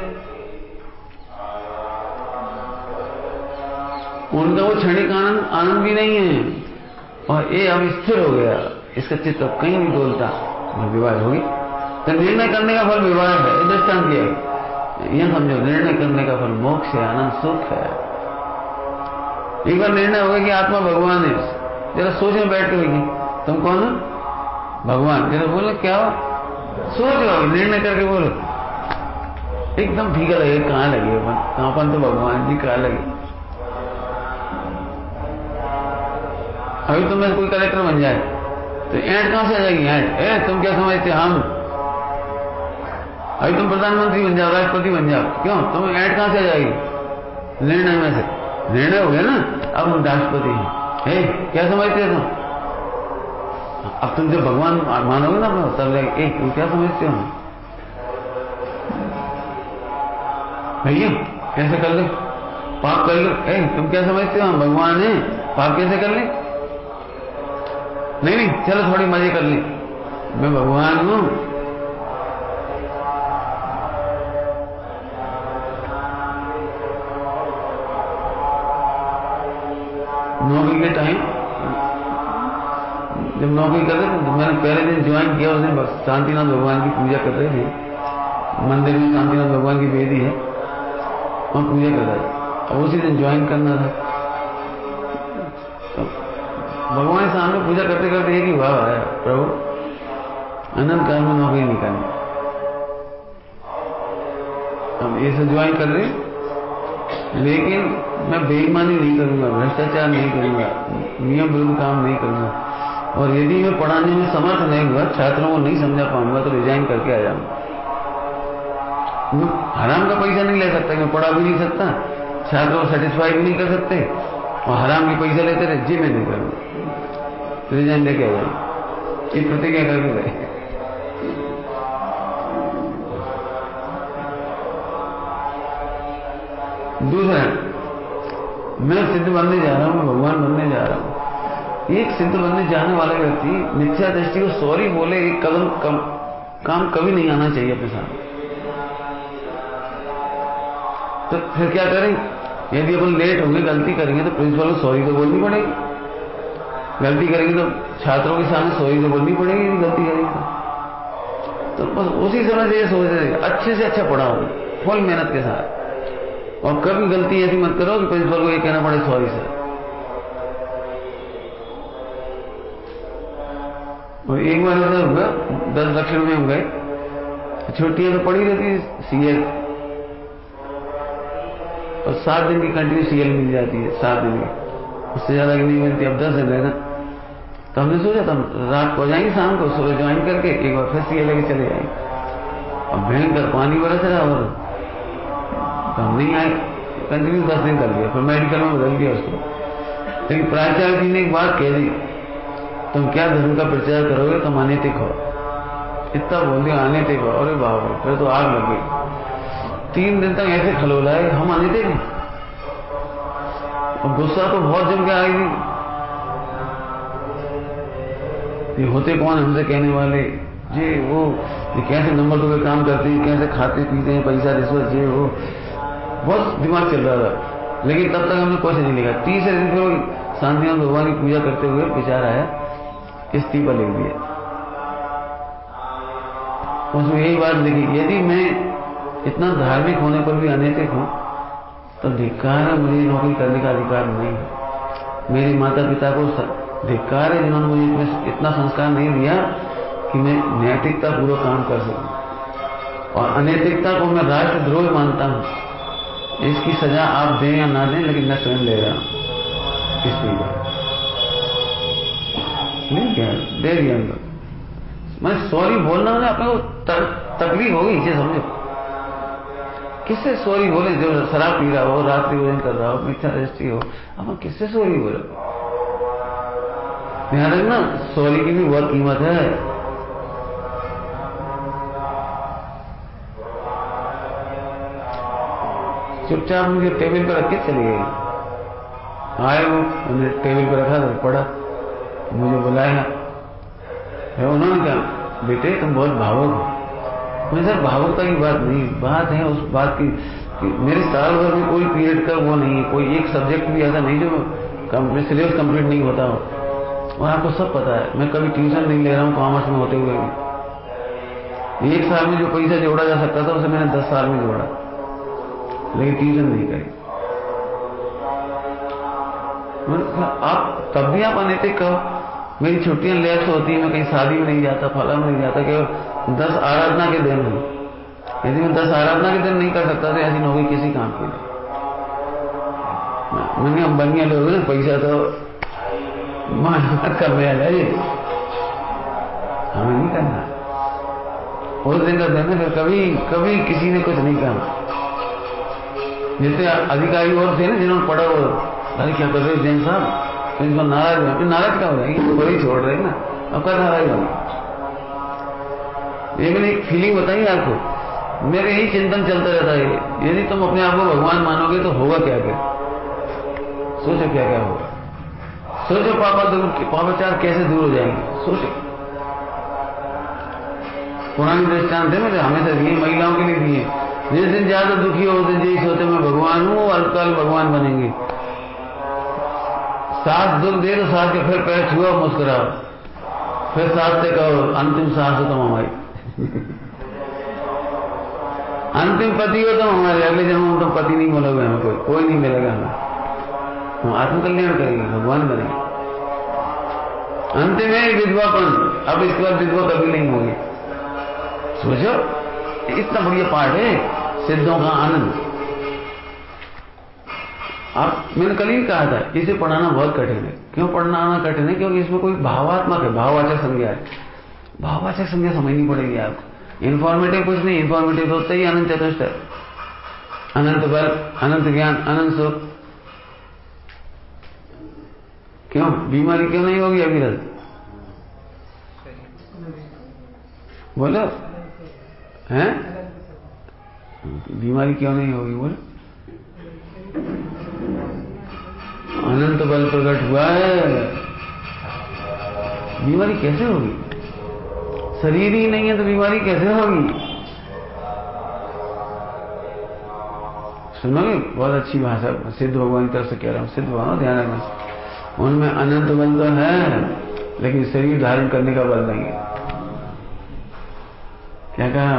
उनका वो क्षणिक आनंद भी नहीं है, और ये अब स्थिर हो गया, इसका चित्त अब कहीं नहीं डोलता, विवाह होगी। तो निर्णय करने का फल विवाह है, ये दृष्टांत किया। यह समझो, निर्णय करने का फल मोक्ष है, आनंद, सुख है। एक बार निर्णय होगा कि आत्मा भगवान है, जरा सोच में बैठ के होगी, तुम कौन हो? भगवान। जरा बोलो क्या हो, सोच, निर्णय करके बोलो, एकदम फीका लगे, कहाँ लगे अपन तो भगवान जी, कहाँ लगे। अभी तुम्हें कोई कलेक्टर बन जाए तो ऐंठ कहां से आ जाएगी, ऐंठ, तुम क्या समझते हम। अभी तुम प्रधानमंत्री बन जाओ, राष्ट्रपति बन जाओ, क्यों, तुम ऐंठ कहां से आ जाएगी, निर्णय में से। निर्णय हो गया ना, अब हम राष्ट्रपति हैं, क्या समझते हो तुम। अब तुम जब भगवान मानोगे ना तब जाएगी, तुम क्या समझते हो भैया, कैसे कर ले, पाप कर लो, तुम क्या समझते हो हम भगवान हैं, पाप कैसे कर ले। नहीं, चलो थोड़ी मजे कर ले, मैं भगवान हूं। नौकरी के टाइम जब नौकरी कर रहे थे, तो मैंने पहले दिन ज्वाइन किया, उस दिन शांतिनाथ भगवान की पूजा कर रहे थे, मंदिर में शांतिनाथ भगवान की वेदी है, वहां पूजा कर रहा था, और उसी दिन ज्वाइन करना था। भगवान के सामने पूजा करते करते एक ही भाव आया, प्रभु अनंत काल में नौकरी नहीं करनी, हम ये सब ज्वाइन कर रहे, लेकिन मैं बेईमानी नहीं करूंगा, भ्रष्टाचार नहीं करूंगा, नियम विरुद्ध काम नहीं करूंगा, और यदि मैं पढ़ाने में समर्थ नहीं हुआ, छात्रों को नहीं समझा पाऊंगा, तो रिजाइन करके आ जाऊंगा। मैं हराम का पैसा नहीं ले सकता, मैं पढ़ा भी नहीं सकता, छात्रों को सेटिस्फाई भी नहीं कर सकते, और हराम के पैसा लेते रहे, जी मैं नहीं करूंगा, रिजाइन लेके आ जाए, ये प्रतिज्ञा करके गए। दूसरा, मैं सिद्ध बनने जा रहा हूं, मैं भगवान बनने जा रहा हूं। एक सिद्ध बनने जाने वाला व्यक्ति मिथ्या दृष्टि को सॉरी बोले, एक कदम काम कभी नहीं आना चाहिए अपने सामने। तो फिर क्या करें, यदि अपन लेट होंगे, गलती करेंगे, तो प्रिंसिपल को सॉरी तो बोलनी पड़ेगी, गलती करेंगे तो छात्रों के सामने सॉरी तो बोलनी पड़ेगी, यदि गलती करेंगे तो बस उसी समय से ये सोच रहे अच्छे से अच्छा पढ़ाओ, फुल मेहनत के साथ, और कभी गलती ऐसी मत करो कि प्रिंसिपल को ये कहना पड़े सॉरी सर। और एक बार ऐसा हुआ, 10 दक्षिण में हम गए, छुट्टियां तो पड़ी रहती सीएल, और 7 दिन की कंटिन्यू सीएल मिल जाती है, 7 दिन की, उससे ज्यादा की नहीं मिलती। अब 10 दिन रहना, तो हमने सोचा था रात को जाएंगे, शाम को सुबह ज्वाइन करके एक बार फिर सीएल लेके चले जाएंगे। अब भयंकर पानी बरस रहा, और तो हम नहीं आए, कंटिन्यू 10 दिन कर लिया, फिर मेडिकल में बदल दिया उसको। लेकिन प्राचार्य जी ने एक बात कह दी, तुम क्या धर्म का प्रचार करोगे, तुम अनैतिक हो, इतना बोल दिया, अनैतिक हो। अरे बाप रे, फिर तो आग लग गई। 3 दिन तक ऐसे खलोला है, हम अनैतिक हैं, और गुस्सा तो बहुत जम के आई थी। ये होते कौन हमसे कहने वाले, जी वो ये कैसे नंबर 2 पे काम करते हैं, कैसे खाते पीते हैं, पैसा रिश्वत, ये वो बहुत दिमाग चल रहा था। लेकिन तब तक हमने कुछ नहीं लिखा। 30 दिन फिर शांतिनाथ भगवान की पूजा करते हुए विचार आया, इस्तीफा लिख दिया। उसमें यही बात लिखी, यदि मैं इतना धार्मिक होने पर भी अनैतिक हूं तो धिक्कार है, मुझे नौकरी करने का अधिकार नहीं है। मेरे माता पिता को धिक्कार है जिन्होंने मुझे इतना संस्कार नहीं दिया कि मैं नैतिकता पूर्वक काम कर सकूं, और अनैतिकता को मैं राष्ट्रद्रोह मानता हूं। इसकी सजा आप दें या ना दें, लेकिन मैं स्वयं ले रहा हूं इस्तीफा। नहीं क्या दे दिया उनको। मैं सॉरी बोलना मुझे अपने को तकलीफ होगी, इसे समझो। किससे सॉरी बोले? जो शराब पी रहा हो, रात्रि भोजन कर रहा हो, मिथ्या दृष्टि हो, अब किससे सॉरी बोले? ध्यान रखना, सॉरी की भी बहुत कीमत है। चुपचाप मुझे टेबल पर रख के चली गई। आए वो, उन्हें टेबल पर रखा था, पड़ा, मुझे बुलाया। उन्होंने कहा बेटे तुम बहुत भावुक हो। मैं सर भावुकता की बात नहीं, बात है उस बात की कि मेरे साल भर में कोई पीरियड का वो नहीं है, कोई एक सब्जेक्ट भी ऐसा नहीं जो सिलेबस कंप्लीट नहीं होता हो। और आपको सब पता है, मैं कभी ट्यूशन नहीं ले रहा हूँ कॉमर्स में होते हुए भी। एक साल में जो पैसा जोड़ा जा सकता था उसे मैंने 10 साल में जोड़ा, लेकिन ट्यूशन नहीं करी। आप तब भी आप अनैतिक कहो। मेरी छुट्टियां लेट होती है, मैं कहीं शादी में नहीं जाता, फला में नहीं जाता, केवल 10 आराधना के दिन है। यदि मैं 10 आराधना के दिन नहीं कर सकता तो ऐसी नौकरी किसी काम की नहीं। मैंने अंबानिया लोग ना, पैसा तो का महल है, हमें नहीं करना। उस दिन का दिन है, फिर कभी कभी किसी ने कुछ नहीं कहा। जैसे अधिकारी और थे ना जिन्होंने पढ़ा वो, अरे क्या कर रहे जैन साहब, इनको नाराज है। नाराज क्या हो जाएगी, तो ही छोड़ रहे ना, अब क्या नाराज होगा? ये मैंने एक फीलिंग बताई आपको, मेरे यही चिंतन चलता रहता है। यदि तुम अपने आप को भगवान मानोगे तो होगा क्या क्या? सोचो क्या क्या होगा। सोचो पापाचार कैसे दूर हो जाएंगे, सोचो। पुरानी दृष्टांत है, मैंने हमेशा दिए, महिलाओं के लिए दिए। जिस दिन ज्यादा दुखी हो उस दिन यही सोचे मैं भगवान हूं, अल्पकाल भगवान बनेंगे। सास दुख दे तो सास के फिर पैर छुआ मुस्कुराओ, फिर सास से कहो अंतिम सांस हो तुम हमारी अंतिम पति हो तुम हमारे, अगले जन्म में तुम पति नहीं मिलोगे हमें, कोई नहीं मिलेगा हमें, हम आत्मकल्याण करेंगे, भगवान बनेंगे। अंतिम है विधवापन, अब इसके बाद विधवा कभी नहीं होगी। सोचो इतना बढ़िया पाठ है सिद्धों का आनंद। आप मैंने कल ही कहा था, इसे पढ़ाना बहुत कठिन है। क्यों पढ़ना कठिन है? क्योंकि इसमें कोई भावात्मक है, भाववाचक संज्ञा है। भाववाचक संज्ञा समझनी पड़ेगी आपको। इन्फॉर्मेटिव कुछ नहीं, इन्फॉर्मेटिव होता ही अनंत चतुष्ट, अनंत बल, अनंत ज्ञान, अनंत सुख। क्यों बीमारी क्यों नहीं होगी अविरत? बोलो हैं, बीमारी क्यों नहीं होगी? बोलो अनंत बल प्रकट हुआ है, बीमारी कैसे होगी? शरीर ही नहीं है तो बीमारी कैसे होगी? सुनोगे, बहुत अच्छी भाषा, सिद्ध भगवान की तरफ से कह रहा हूं, सिद्ध भगवान ध्यान रखना। उनमें अनंत बल तो है लेकिन शरीर धारण करने का बल नहीं है। क्या कहा?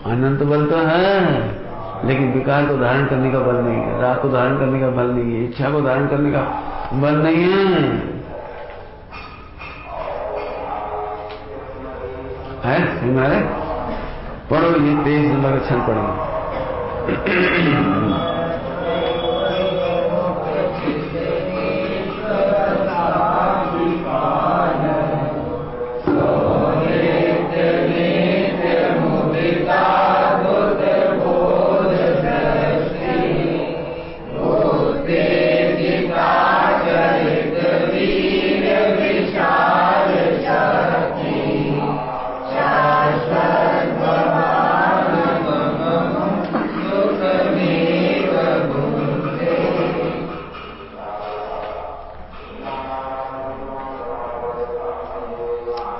अनंत बल तो है लेकिन विकार को धारण करने का बल नहीं है, राग को धारण करने का बल नहीं है, इच्छा को धारण करने का बल नहीं है। है पढ़ो, ये 23 नंबर का छंद पढ़ेंगे।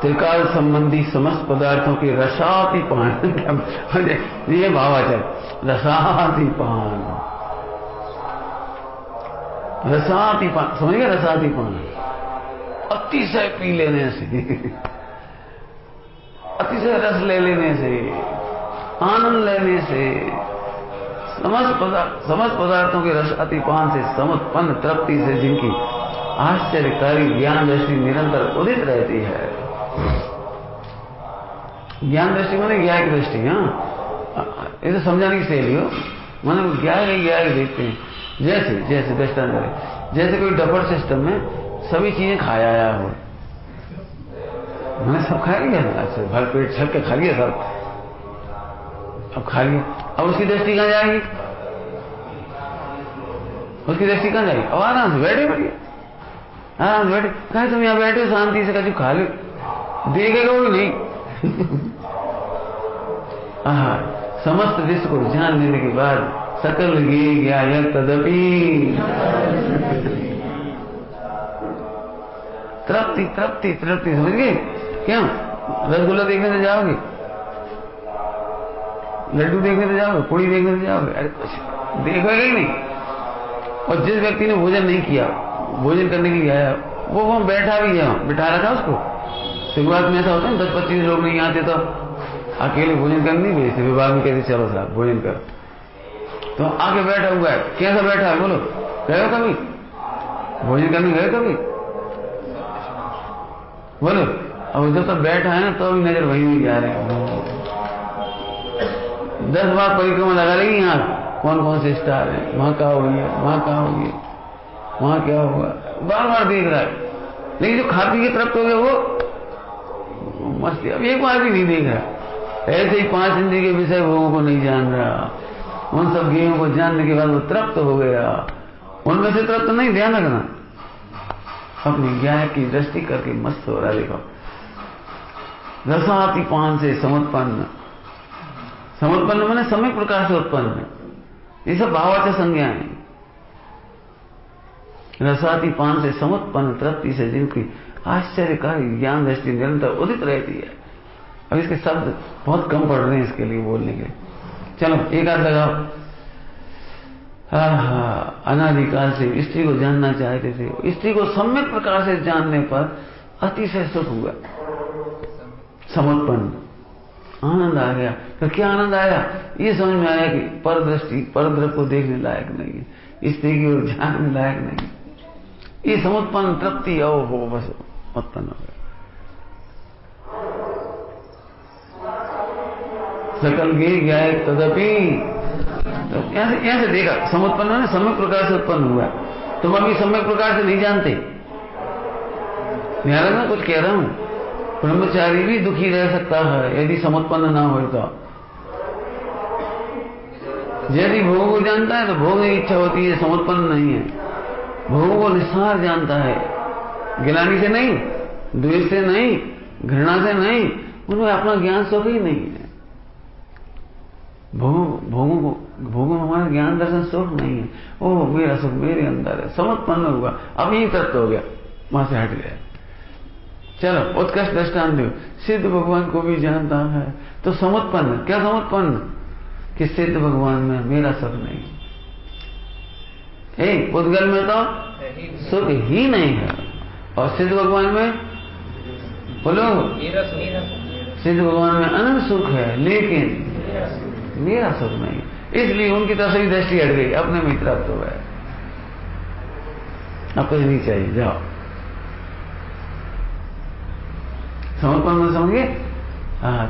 त्रिकाल संबंधी समस्त पदार्थों के रसातिपान, ये भावाचक, रसातिपान, रसातिपान समझिए, रसातिपान अतिशय पी लेने से, अतिशय रस ले लेने से, आनंद लेने से, समस्त पदार्थों के रसातिपान से समुत्पन्न तृप्ति से जिनकी आश्चर्यकारी ज्ञान दृष्टि निरंतर उदित रहती है। ज्ञान दृष्टि माने ज्ञान की दृष्टि, हाँ, इसे समझाने की शैली हो, माने ज्ञान ही ज्ञान देखते हैं। जैसे जैसे दृष्टांत करें, जैसे कोई डफर सिस्टम में सभी चीजें खाया आया हो, मैंने सब खा लिया, अच्छा भर पेट छक के खा लिया सब, अब खा लिया। अब उसकी दृष्टि कहाँ जाएगी? उसकी दृष्टि कहाँ जाएगी? अब आराम से बैठे, बढ़िया आराम से बैठे। कहा तुम यहाँ बैठे शांति से, कभी खा लो, देखेगा वो नहीं। समस्त विश्व को जान लेने के बाद सकल गे गया तदपि तृप्ति तृप्ति तृप्ति, समझ गए? क्यों? रसगुल्ला देखने से जाओगे, लड्डू देखने से जाओगे, पूड़ी देखने से जाओगे? अरे कुछ देखोगे ही नहीं। और जिस व्यक्ति ने भोजन नहीं किया, भोजन करने के लिए आया, वो वहां बैठा भी है, बिठा रखा उसको। शुरुआत में ऐसा होता है 10-25 लोग नहीं आते तो अकेले भोजन करने नहीं भेजते, विभाग में कहते चलो साहब भोजन करो, तो आके बैठा हुआ है। कैसा बैठा है बोलो? गए हो कभी भोजन करने? गए कभी बोलो? अब जब तक बैठा है ना तो अभी नजर वहीं नहीं जा रही। 10 बार परिक्रमा लगा लेगी यहाँ, कौन कौन से स्टार है, वहां क्या हो गया, वहां क्या हो गया, वहां क्या हुआ, बार बार देख रहा है। लेकिन जो खा पी के तृप्त हो गया वो मस्ती, अब एक बार भी नहीं देख रहा। ऐसे ही 5 इंद्रिय के विषय भोगों को नहीं जान रहा, उन सब ज्ञेयों को जानने के बाद वो तृप्त हो गया। उनमें से तृप्त नहीं, ध्यान रखना, अपनी ज्ञान की दृष्टि करके मस्त हो रहा है। देखो, रसाति पान से समुत्पन्न, समुत्पन्न मैंने सम्यक प्रकार से उत्पन्न, ये सब भावार्थ संज्ञा है। रसाति पान से समुत्पन्न तृप्ति से जिनकी आश्चर्यकारी ज्ञान दृष्टि निरंतर उदित रहती है। अब इसके शब्द बहुत कम पड़ रहे हैं इसके लिए बोलने के। चलो एक आध लगाओ। अनादिकाल से स्त्री को जानना चाहते थे, स्त्री को सम्यक प्रकार से जानने पर अतिशय सुख हुआ, समुत्पन्न, आनंद आ गया। तो क्या आनंद आया? ये समझ में आया कि परदृष्टि परद्रव को देखने लायक नहीं है, स्त्री की ओर जानने लायक नहीं। ये समुत्पन्न तृप्ति ओ हो बस उत्पन्न हो गया। सकल गे गया तदपि, ऐसे देखा समुत्पन्न है, सम्यक प्रकार से उत्पन्न हुआ। तुम अभी सम्यक प्रकार से नहीं जानते, ध्यान रखना कुछ कह रहा हूं। ब्रह्मचारी भी दुखी रह सकता है यदि समुत्पन्न ना हो तो। यदि भोग को जानता है तो भोग की इच्छा होती है, समुत्पन्न नहीं है। भोग को निस्सार जानता है, गिलानी से नहीं, द्वेष से नहीं, घृणा से नहीं, उनमें अपना ज्ञान सुख ही नहीं है। भोगों में हमारा ज्ञान दर्शन सुख नहीं है। ओह मेरा सुख मेरे अंदर है, समुत्पन्न हुआ, अब यही तत्व हो गया, वहां से हट गया। चलो उत्कृष्ट दृष्टांत दो, सिद्ध भगवान को भी जानता है तो समुत्पन्न, क्या समुत्पन्न कि सिद्ध भगवान में मेरा सुख नहीं। पुद्गल में तो सुख ही नहीं है, और सिद्ध भगवान में बोलो, सिद्ध भगवान में अनंत सुख है, लेकिन मेरा सुख नहीं, इसलिए उनकी तरफ से भी दृष्टि हट गई, अपने में तृप्त हो गए। अब कुछ नहीं चाहिए, जाओ। समर्पण में समझिए,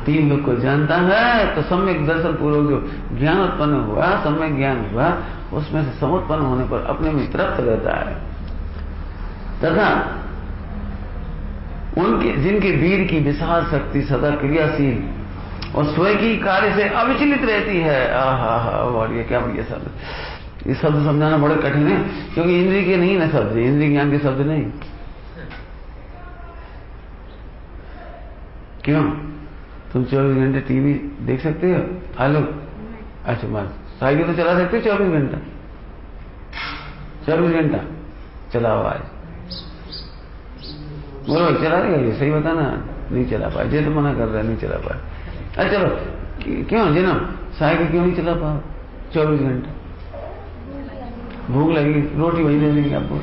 3 लोग को जानता है तो सम्यक दर्शन पूर्वक जो ज्ञान उत्पन्न हुआ, सम्यक ज्ञान हुआ, उसमें से समुत्पन्न होने पर अपने में तृप्त रहता है। तथा उनके जिनके वीर की विशाल शक्ति सदा क्रियाशील और स्वयं की कार्य से अविचलित रहती है। और ये क्या भैया शब्द, ये शब्द समझाना बड़े कठिन है, क्योंकि इंद्रिय के नहीं ना शब्द, इंद्रिय ज्ञान के शब्द नहीं। क्यों? तुम 24 घंटे टीवी देख सकते हो? हेलो, अच्छा बस साइकिल तो चला सकते हो 24 घंटा, 24 घंटा चलाओ आज, बोलो चला रहे ये सही बताना, नहीं चला पाए, जे तो मना कर रहा है नहीं चला पाए। अरे चलो क्यों जिना साइकिल क्यों नहीं चला पाओ 24 घंटा? भूख लगी, रोटी वही दे देंगे आपको।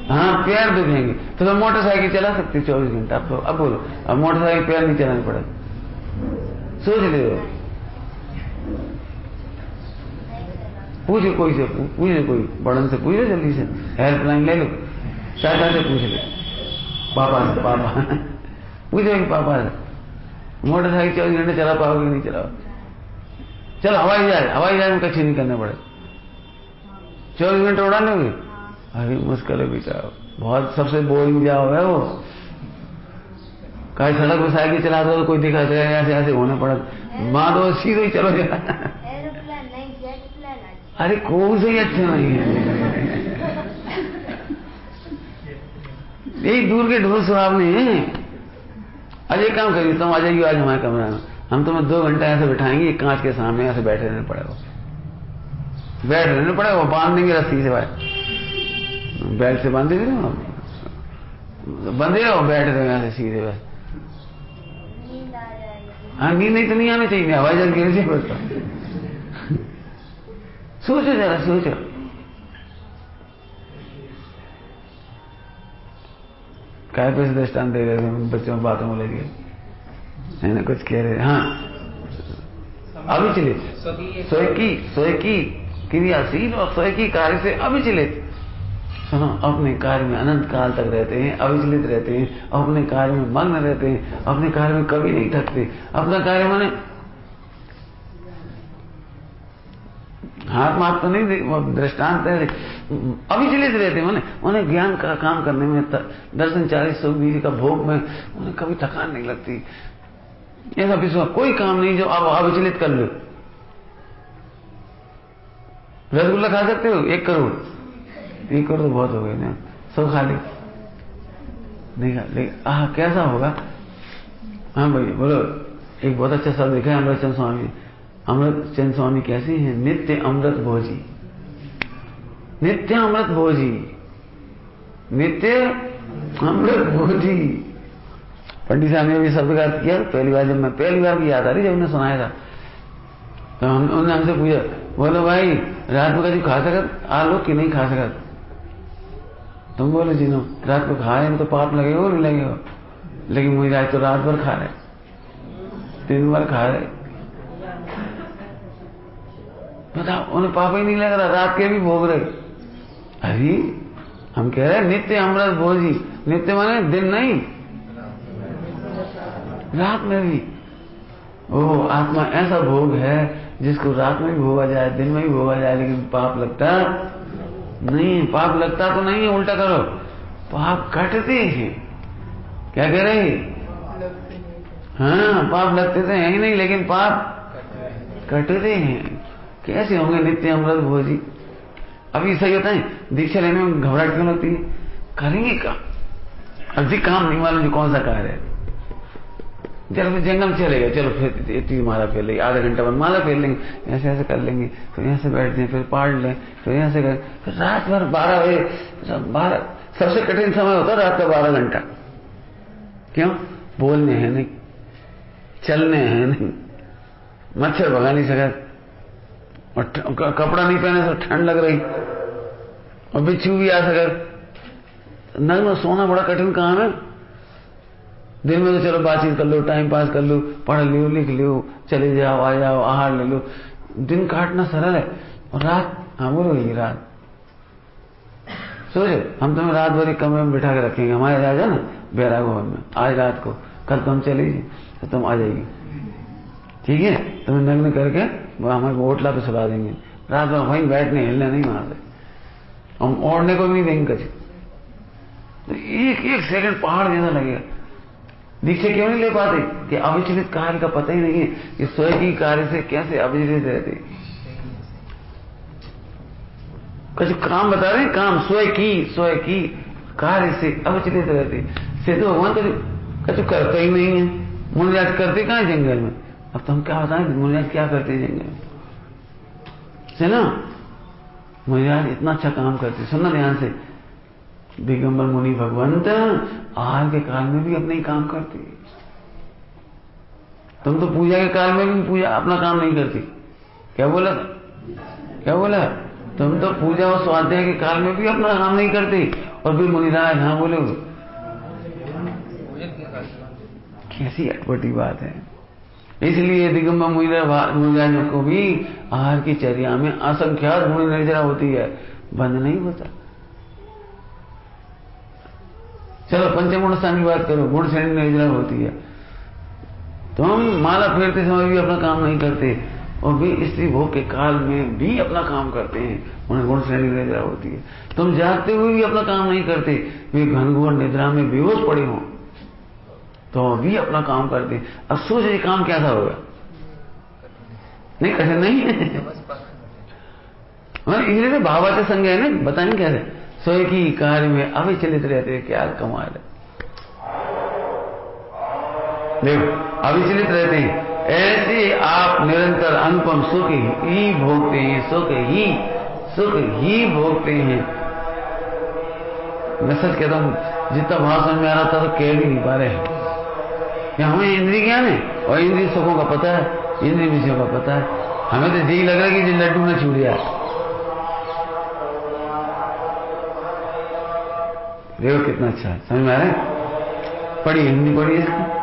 हाँ पैर दुखेंगे तो तुम मोटरसाइकिल चला सकते 24 घंटा। अब बोलो, अब मोटरसाइकिल पैर नहीं चलाना पड़ेगा, सोच ले। पूछो कोई से, पूछो कोई बड़न से, पूछो जल्दी से, हेल्पलाइन ले लो, चाचा से पूछ ले, पापा से, पापा पूछो कि पापा से मोटरसाइकिल 24 घंटे चला पाओगे नहीं चलाओ? चलो हवाई जहाज में कच्ची नहीं करना पड़े, 24 घंटे उड़ा लोगे? अरे मुश्किल है बेटा, बहुत सबसे बोरिंग जाओ है वो, कहीं सड़क पर साइकिल चला दो तो कोई दिखा दे ऐसे ऐसे होने पड़ा, मार दो सीधे ही चलो जा। अरे कौन से अच्छे नहीं है, यही दूर के ढोल स्वभाव नहीं है। आज एक काम करिए, तुम आ जाइए आज हमारे कमरे में, हम तुम्हें 2 घंटा ऐसे बिठाएंगे, कांच के सामने ऐसे बैठे रहने पड़ेगा, बैठ रहने पड़ेगा, बांध देंगे रस्सी से, भाई बेल्ट से बांध देंगे, बंधे हो बैठ रहे ऐसे सीधे बस। हाँ नींद नहीं तो नहीं आनी चाहिए, हवाई जहाज गिर जाए बस। सोचो जरा, सोचो। काय पे से दृष्टांत दे रहे थे बच्चों बातों में लगे है ना, कुछ कह रहे। हाँ अविचलित, स्वयं क्रियाशील और स्वयं कार्य से अविचलित। सुनो, अपने कार्य में अनंत काल तक रहते हैं, अविचलित रहते हैं, अपने कार्य में मग्न रहते हैं, अपने कार्य में कभी नहीं थकते। अपना कार्य माने हाथ माथ तो नहीं, दृष्टांत है, अविचलित रहते हैं। उन्हें ज्ञान का काम करने में, दर्शन 40 सुख बीज का भोग में उन्हें कभी थकान नहीं लगती। ऐसा विश्वास कोई काम नहीं जो आप अविचलित कर लो। रसगुल्ला खा सकते हो 1 करोड़, 1 करोड़ तो बहुत हो गए ना, 100 खा ली नहीं खा, लेकिन कैसा होगा। हाँ भाई बोलो, एक बहुत अच्छा शब्द लिखा है अमृत चंद स्वामी। अमृत चंद स्वामी कैसे हैं? नित्य अमृत भोजी, नित्य अमृत भोजी, नित्य अमृत भोजी। पंडित साहब ने भी शब्द का अर्थ किया। पहली बार जब मैं पहली बार की याद आ रही जब उन्हें सुनाया था, तो उन्होंने हमसे पूछा, बोलो भाई रात को कभी खा सकत आलो कि नहीं खा सकत? तुम बोले जिनो रात को खाए तो पाप लगेगा और नहीं लगेगा, लेकिन मुझे आज तो रात भर खा रहे, 3 बार खा रहे, बताओ उन्हें पाप ही नहीं लग रहा, रात के भी भोग रहे। अरे हम कह रहे हैं नित्य अमृत भोजी, नित्य माने दिन नहीं, रात में भी। ओह आत्मा ऐसा भोग है जिसको रात में भी भोगा जाए, दिन में भी भोगा जाए, लेकिन पाप लगता नहीं। पाप लगता तो नहीं है, उल्टा करो, पाप कटते हैं। क्या कह रहे हैं? हाँ पाप लगते तो है ही नहीं, लेकिन पाप कटते हैं। कैसे होंगे नित्य अमृत भोजी? अभी सही होता है, दीक्षा लेने में घबराहट क्यों लगती है? करेंगे काम, अभी काम नहीं मालूम जो कौन सा कार्य है। चलो फिर जंगल में चले गए, चलो फिर इतनी माला फेर लेंगे, आधा घंटा बाद माला फेर लेंगे, ऐसे ऐसे कर लेंगे, फिर यहाँ से बैठ जाए, फिर पाड़ लें, फिर यहाँ से करें, फिर रात भर 12 बजे, 12 सबसे कठिन समय होता है रात का 12 घंटा। क्यों? बोलने हैं नहीं, चलने हैं नहीं, मच्छर भगा नहीं सका, और कपड़ा नहीं पहने तो ठंड लग रही, और बिच्छू भी आ सका। नग्न सोना बड़ा कठिन काम है। दिन में तो चलो बातचीत कर लो, टाइम पास कर लो, पढ़ लो, लिख लो, चले जाओ, आ जाओ, आहार ले लो, दिन काटना सरल है। और रात, हाँ बोलो ये रात, सोचो हम तुम्हें रात भर एक कमरे में बिठा के रखेंगे, हमारे राजा ना बैराग भवन में, आज रात को, कल तुम चली तो तुम आ जाएगी, ठीक है? तुम्हें नग्न करके हमारे होटला पे सुला देंगे, रात भर वहीं बैठने हिलने नहीं मारते, हम ओढ़ने को भी नहीं देंगे कभी। तो एक सेकंड पहाड़ जैसा लगेगा। दीक्षा क्यों नहीं ले पाते? कि अविचलित कार्य का पता ही नहीं है कि स्वयं की कार्य से कैसे अविचलित रहते। कुछ काम बता रहे हैं, काम स्वयं की कार्य से अविचलित रहते। से तो भगवान कुछ करता ही नहीं है। मुनिराज करते कहाँ है जंगल में? अब तो हम क्या बताएं मुनिराज क्या करते हैं जंगल में, है ना? मुनिराज इतना अच्छा काम करते। सुनना ध्यान से, दिगंबर मुनि भगवंत आहार के काल में भी अपने ही काम करते। तुम तो पूजा के काल में भी पूजा अपना काम नहीं करती। क्या बोला? तुम तो पूजा और स्वाध्याय के काल में भी अपना काम नहीं करते, और फिर मुनिराज हाँ बोले। कैसी अटपटी बात है। इसलिए दिगंबर मुनिराज को भी आहार की चर्या में असंख्यात गुण निर्जरा होती है, बंद नहीं होता। चलो पंचगुण स्थान की बात करो, गुण श्रेणी निर्जरा होती है। तुम माला फेरते समय भी अपना काम नहीं करते, और भी स्त्री भोग के काल में भी अपना काम करते हैं, उन्हें गुण श्रेणी निर्जरा होती है। तुम जागते हुए भी अपना काम नहीं करते, वे घनघोर निद्रा में बेहोश पड़े हों तो भी अपना काम करते। अब सोच ये काम कैसा होगा? नहीं कठिन नहीं है। इसलिए तो भावाचे संज्ञा है ना, बताएंगे कैसे। सोए की कार्य में अविचलित रहते, क्या कमाल है। देखो अविचलित रहते हैं, ऐसे आप निरंतर अनुपम सुख ही भोगते हैं, सुख ही भोगते हैं। मैं सच कहता हूं, जितना भाव समझ में आ रहा था तो कह भी नहीं पा रहे हैं। हमें इंद्रिय ज्ञान है और इंद्रिय सुखों का पता है, इंद्रिय विषयों का पता है। हमें तो यही लग रहा है कि लड्डू में छूट जाए। देखो कितना अच्छा है, समझ में आ रहा है। पढ़िए, हिंदी पढ़िए इसकी।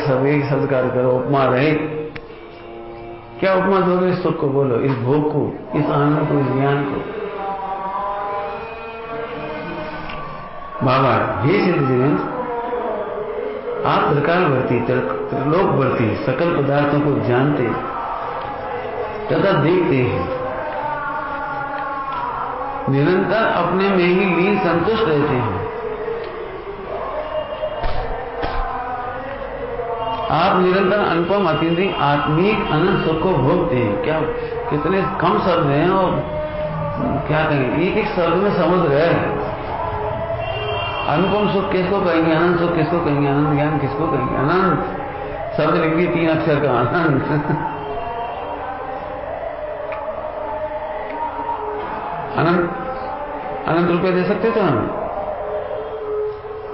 सच में एक शब्द कार्य करो, उपमा रहे। क्या उपमा दोगे इस सुख को? बोलो, इस भोग को, इस आनंद को, इस ज्ञान को। बाबा हे सिद्ध जीवन, आप त्रिकाल वर्ती, त्रिलोक वर्ती, सकल पदार्थों को जानते तथा देखते हैं, निरंतर अपने में ही लीन संतुष्ट रहते हैं। आप निरंतर अनुपम अतीन्द्रिय आत्मिक अनंत सुख को भोगते हैं। क्या कितने कम शब्द हैं और क्या कहेंगे, एक एक शब्द में समुद्र है। अनुपम सुख किसको कहेंगे, अनंत सुख किसको कहेंगे, आनंद ज्ञान किसको कहेंगे। अनंत शब्द लिख दिए 3 अक्षर का, अनंत। अनंत रुपए दे सकते तो हमें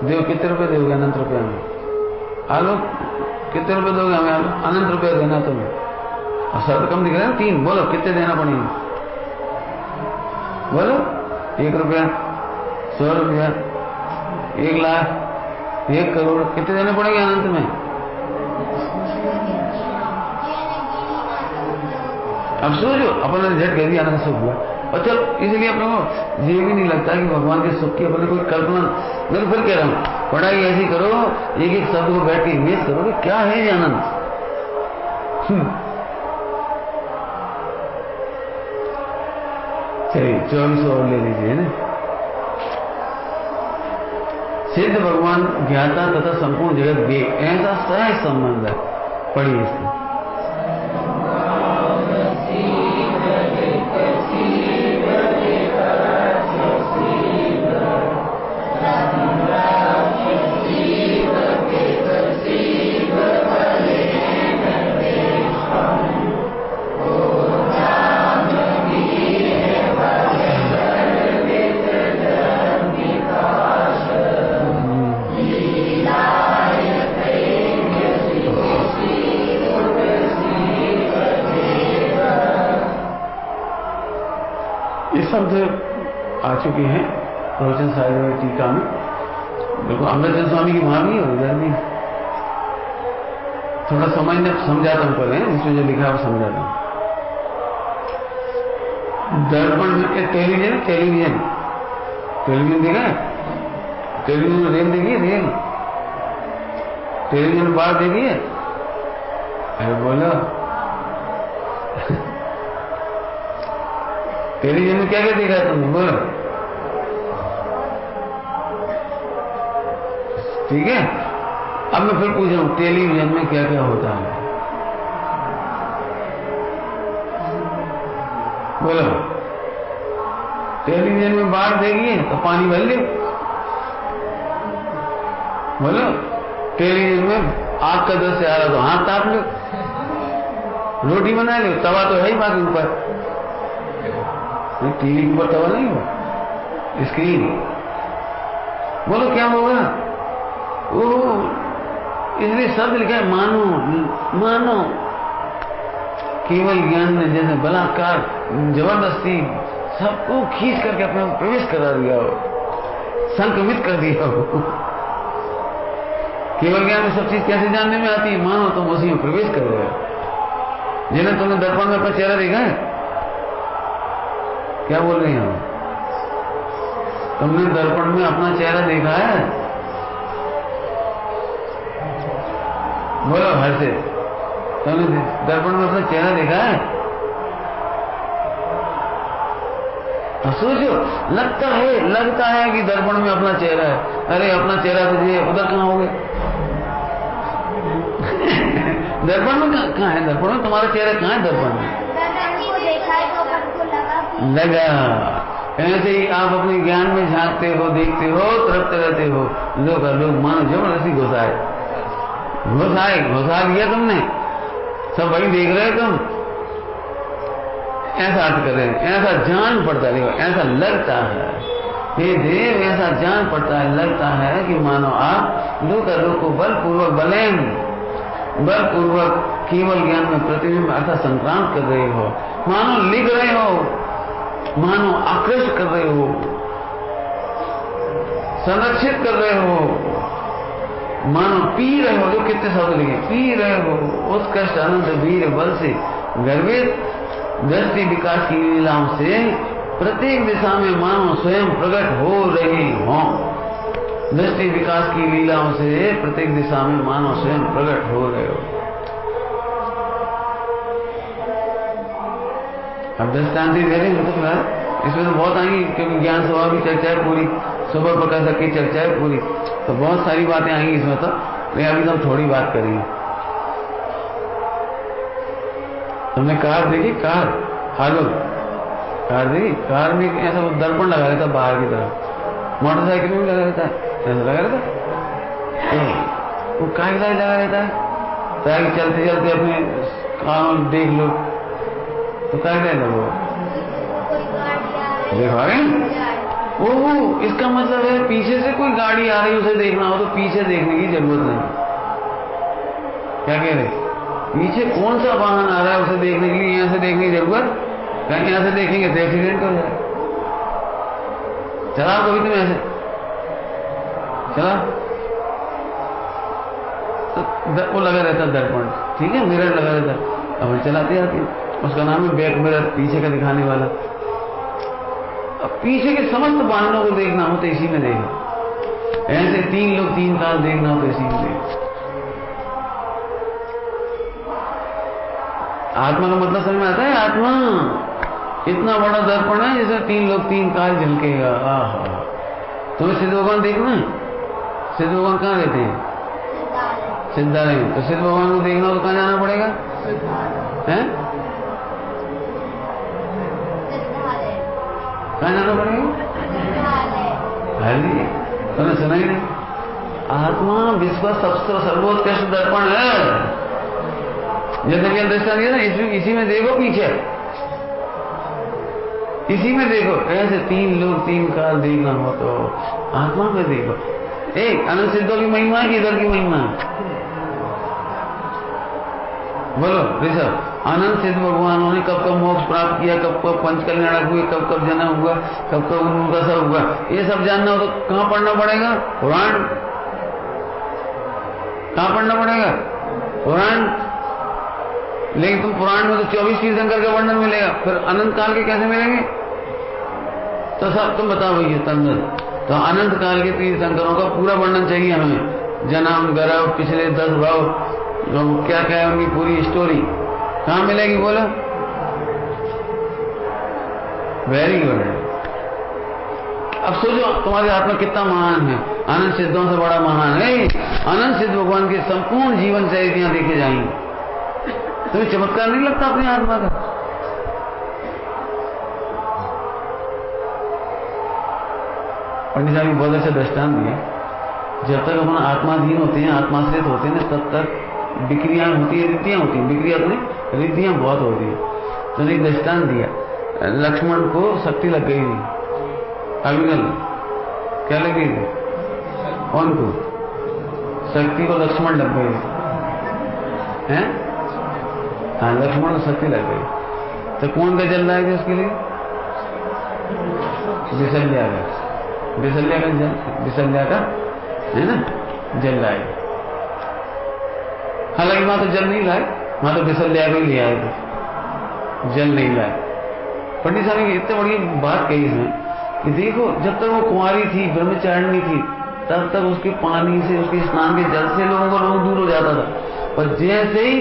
देव, कितने रुपए दोगे अनंत रुपए हमें? आलोक कितने रुपए दोगे हमें? अनंत रुपए देना तुम्हें। और शब्द कम दिख रहे हैं 3, बोलो कितने देना पड़ेंगे? बोलो 1 रुपया, 100 रुपया, 1 लाख, 1 करोड़, कितने देने पड़ेंगे अनंत में? अब सोचो, अपने झट कह दिया अनंत सुख हुआ। और चलो इसलिए अपने को ये भी नहीं लगता कि भगवान के सुख की अपने कोई कल्पना। मैं तो फिर कह रहा हूं, पढ़ाई ऐसी करो, एक एक शब्द को बैठ के इमेज करो कि क्या है ये आनंद। चलिए 24 और ले लीजिए ना। सिद्ध भगवान ज्ञाता तथा संपूर्ण जगत वे, ऐसा सहज संबंध है। पढ़िए इसको। शब्द आ चुके हैं प्रवचन साहिब टीका में। बिल्कुल अमृतचंद स्वामी की वहां भी और इधर भी। थोड़ा समझाता हूं पहले, इसमें जो लिखा है वो समझाता हूं। दर्पण में टेलीविजन देखा है? टेलीविजन में रेल देखिए, रेल टेलीविजन में बाहर देखिए। अरे बोलो टेलीविजन में क्या क्या देखा तुमने? बोलो। ठीक है, अब मैं फिर पूछ रहा हूं टेलीविजन में क्या क्या होता है? बोलो। टेलीविजन में बाढ़ देखिए तो पानी भर ले। बोलो। टेलीविजन में आग का दृश्य आ रहा तो हाथ ताप लो, रोटी बना लो, तवा तो है ही बाकी ऊपर। टीवी के ऊपर तवा नहीं हो, स्क्रीन। बोलो क्या होगा? इसलिए शब्द लिखा है मानो। मानो केवल ज्ञान ने जैसे बलात्कार जबरदस्ती सबको खींच करके अपने प्रवेश करा दिया हो, संक्रमित कर दिया हो। केवल ज्ञान में सब चीज कैसे जानने में आती है? मानो तुम उसी में प्रवेश कर गए। जिन्हें तुमने दर्पण में अपना चेहरा देखा है? क्या बोल रही हो? तुमने दर्पण में अपना चेहरा देखा है? बोलो हर से, तुमने दर्पण में अपना चेहरा देखा है? सोचो, लगता है कि दर्पण में अपना चेहरा है। अरे अपना चेहरा तो ये उधर कहाँ हो गए? दर्पण में कहाँ है? दर्पण में तुम्हारा चेहरा कहाँ है? दर्पण में लगा। ऐसे ही आप अपने ज्ञान में झांकते हो, देखते हो, तरफते रहते हो। लोग मानो जबरदस्ती घुसा लिया तुमने, सब वही देख रहे हो तुम। ऐसा अर्थ कर रहे हैं, ऐसा जान पड़ता है, ऐसा लगता है हे देव, ऐसा जान पड़ता है, लगता है कि मानो आप लोक को बलपूर्वक केवल ज्ञान में प्रतिबिंब अर्थात संक्रांत कर रहे हो, मानो लिख रहे हो, मानो आकृष्ट कर रहे हो, संरक्षित कर रहे हो, मानो पी रहे हो। जो कितने शब्द लिखे, पी रहे हो उत्कृष्ट आनंद वीर बल से गर्वित दृष्टि विकास की लीलाओं से प्रत्येक दिशा में मानो स्वयं प्रकट हो रहे हो। दृष्टि विकास की लीलाओं से प्रत्येक दिशा में मानो स्वयं प्रकट हो रहे हो। अब दृष्टांति दे रहे हैं तो इसमें तो बहुत आएंगी, क्योंकि ज्ञान सभा की चर्चा है पूरी, सुबह प्रकाश की चर्चा है पूरी, तो बहुत सारी बातें आएंगी इसमें। तो अभी तो थोड़ी बात करेंगे। तुमने कार देखी? कार हालो कार देखी? कार में ऐसा दर्पण लगा रहता बाहर की तरफ, मोटरसाइकिल में भी लगा रहता है, ऐसा लगा रहता है। वो काय लगा रहता है ताकि चलते चलते अपने काम देख लो, तो काय लगो देखा रहे। ओह, इसका मतलब है पीछे से कोई गाड़ी आ रही है, उसे देखना हो तो पीछे देखने की जरूरत नहीं। क्या कह रहे? पीछे कौन सा वाहन आ रहा है उसे देखने के लिए यहाँ से देखने की जरूरत? कहीं यहाँ से देखेंगे तो एक्सीडेंट हो जाए। चला कभी तुम ऐसे चला तो वो लगा रहता दर्पण, ठीक है, मिरर लगा रहता। अब चलाते आती, उसका नाम है बैक मिरर, पीछे का दिखाने वाला। अब पीछे के समस्त वाहनों को देखना हो तो इसी में देखो। ऐसे तीन लोग तीन काल देखना हो तो इसी में देखो। आत्मा का मतलब समझ में आता है? आत्मा इतना बड़ा दर्पण है जिसमें तीन लोग तीन काल झलकेगा। आहा, तुम्हें सिद्ध भगवान देखना है? सिद्ध भगवान कहाँ रहते हैं? सिद्धालय में। तो सिद्ध भगवान को देखना हो तो कहाँ जाना पड़ेगा? हैं? कहाँ जाना पड़ेगा? तुमने सुना ही नहीं? आत्मा विश्व सबसे सर्वोत्कृष्ट दर्पण है। जैसे कि दृष्टांत दिया ना, इसी में देखो, पीछे इसी में देखो। ऐसे तीन लोग तीन काल देखना हो तो आत्मा में देखो। एक अनंत सिद्धों की महिमा है कि इधर की महिमा है? बोलो ऋषभ, अनंत सिद्ध भगवानों ने कब कब मोक्ष प्राप्त किया, कब कब पंच कल्याणक हुए, कब कब जन्म हुआ, कब कब उनका सब हुआ, ये सब जानना हो तो कहाँ पढ़ना पड़ेगा? पुराण। कहाँ पढ़ना पड़ेगा? पुराण। लेकिन तुम पुराण में तो 24 तीर्थंकर का वर्णन मिलेगा, फिर अनंत काल के कैसे मिलेंगे? तो सब तुम बताओ भैया तंत्र। तो अनंत काल के तीर्थंकरों का पूरा वर्णन चाहिए हमें, जन्म गर्भ पिछले 10 भाव, क्या क्या है उनकी पूरी स्टोरी कहाँ मिलेगी? बोलो। Very good. अब सोचो तुम्हारी आत्मा कितना महान है, अनंत सिद्धों से बड़ा महान है। अनंत सिद्ध भगवान के संपूर्ण जीवन चरित्र देखे जाएंगे। तुम्हें चमत्कार नहीं लगता अपनी आत्मा का? पंडित साहब बहुत अच्छा दृष्टांत दिया। जब तक अपन आत्माधीन होते हैं, आत्माश्रित होते हैं, तब तक विक्रियां होती है, रिद्धियां होती हैं। विक्रिया अपनी रिद्धियां बहुत होती है। तो एक दृष्टांत दिया, लक्ष्मण को शक्ति लग गई थी, अग्निल क्या लग गई थी? कौन को? शक्ति को लक्ष्मण लग गई है। हाँ, लक्ष्मण को शक्ति लग गई। तो कौन का जल रहा है उसके लिए? विशल्या का, विशल्या का जल, विशल्या का है ना जल लाए। हालांकि वहां तो जल नहीं लाए, वहां तो विशल्या को ही ले आए थे, जल नहीं लाए। पंडित साहब ने इतने बड़ी बात कही इसमें कि देखो, जब तक वो कुंवारी थी, ब्रह्मचारिणी थी, तब तक उसके पानी से, उसके स्नान के जल से लोगों का रोग दूर हो जाता था। पर जैसे ही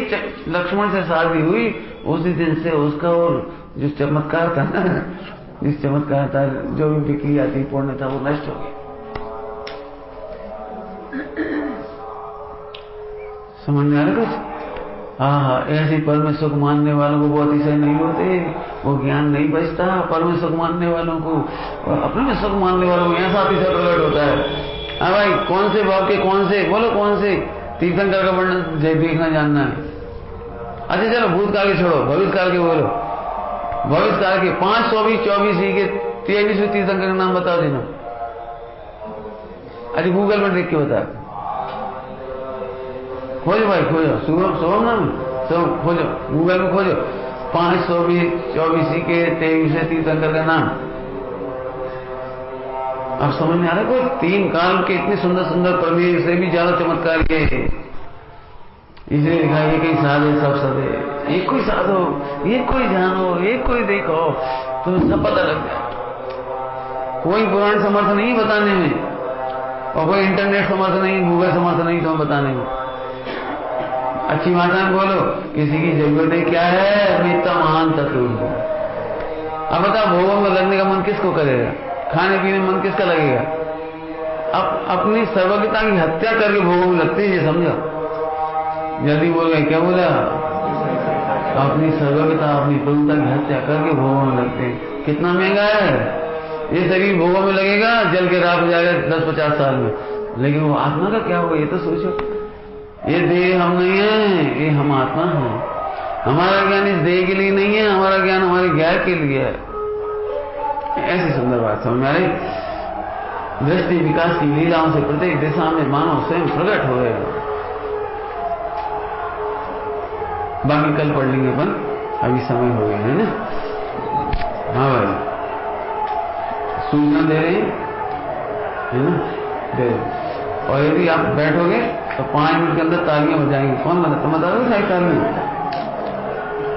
लक्ष्मण से शादी हुई, उसी दिन से उसका और जो चमत्कार था ना, जिस चमत्कार था, जो भी विक्रिया थी, पुण्य था, वो नष्ट हो गया। समझ में आ रहा कुछ? हाँ, ऐसे परम सुख मानने वालों को वो अतिशय नहीं होते, वो ज्ञान नहीं बचता। परम सुख मानने वालों को, अपने में सुख मानने वालों को ऐसा अतिशय प्रकट होता है। हाँ भाई, कौन से भाव के, कौन से बोलो, कौन से तीर्थंकर का वर्णन देखना जानना है? अच्छा चलो, भूतकाल के छोड़ो, भविष्यकाल के बोलो। भविष्यकाल के 524 के 23वें तीर्थंकर का नाम बताओ देना। अच्छा, गूगल में देख के बता, खोजो भाई, खोजो, सोम नाम, सोम खोजो, गूगल में खोजो, 524 के 23वें तीर्थंकर का नाम। अब समझ में आ रहा है? कोई 3 काल के इतने सुंदर सुंदर प्रमेय से भी ज्यादा चमत्कार ये है। इसलिए लिखा है, कई साधे सब सदे, एक कोई साधो, एक कोई जानो, एक कोई देखो, तुम्हें सब पता लग जाए। कोई पुराण समर्थ नहीं बताने में, और कोई इंटरनेट समर्थ नहीं, गूगल समर्थ नहीं तुम्हें बताने में। अच्छी भाषा में बोलो, किसी की जरूरत क्या है? मैं इतना महान तत्व हूं। अब बताओ, भोगों में लगने का मन किसको करेगा? खाने पीने में मन किसका लगेगा? अपनी सर्वज्ञता की हत्या करके भोगों में लगते हैं, ये समझो। जल्दी बोल गए, क्या बोला? अपनी सर्वज्ञता, अपनी प्रभुता की हत्या करके भोगों में लगते हैं। कितना महंगा है ये शरीर, भोगों में लगेगा, जल के राख हो जाएगा 10-50 साल में। लेकिन वो आत्मा का क्या होगा, ये तो सोचो। ये देह हम नहीं है, ये हम आत्मा है। हमारा ज्ञान इस देह के लिए नहीं है, हमारा ज्ञान हमारे ज्ञान के लिए है। ऐसी सुंदर बात समझ में आ रही। दृष्टि विकास की लीलाओं से प्रत्येक दिशा में मानव स्वयं प्रकट हो गए। बाकी कल पढ़ लेंगे अपन, अभी समय हो गया है ना। हाँ भाई, सूचना दे रहे हैं ना, दे रहे। और यदि आप बैठोगे तो 5 मिनट के अंदर तालियां बजाएंगे। कौन बता, तुम बता दो सारी तालियां,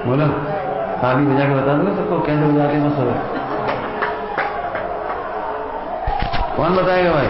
बोलो, ताली बजा के बता दो सबको कैसे बजाते हैं। मत कौन बताएगा भाई?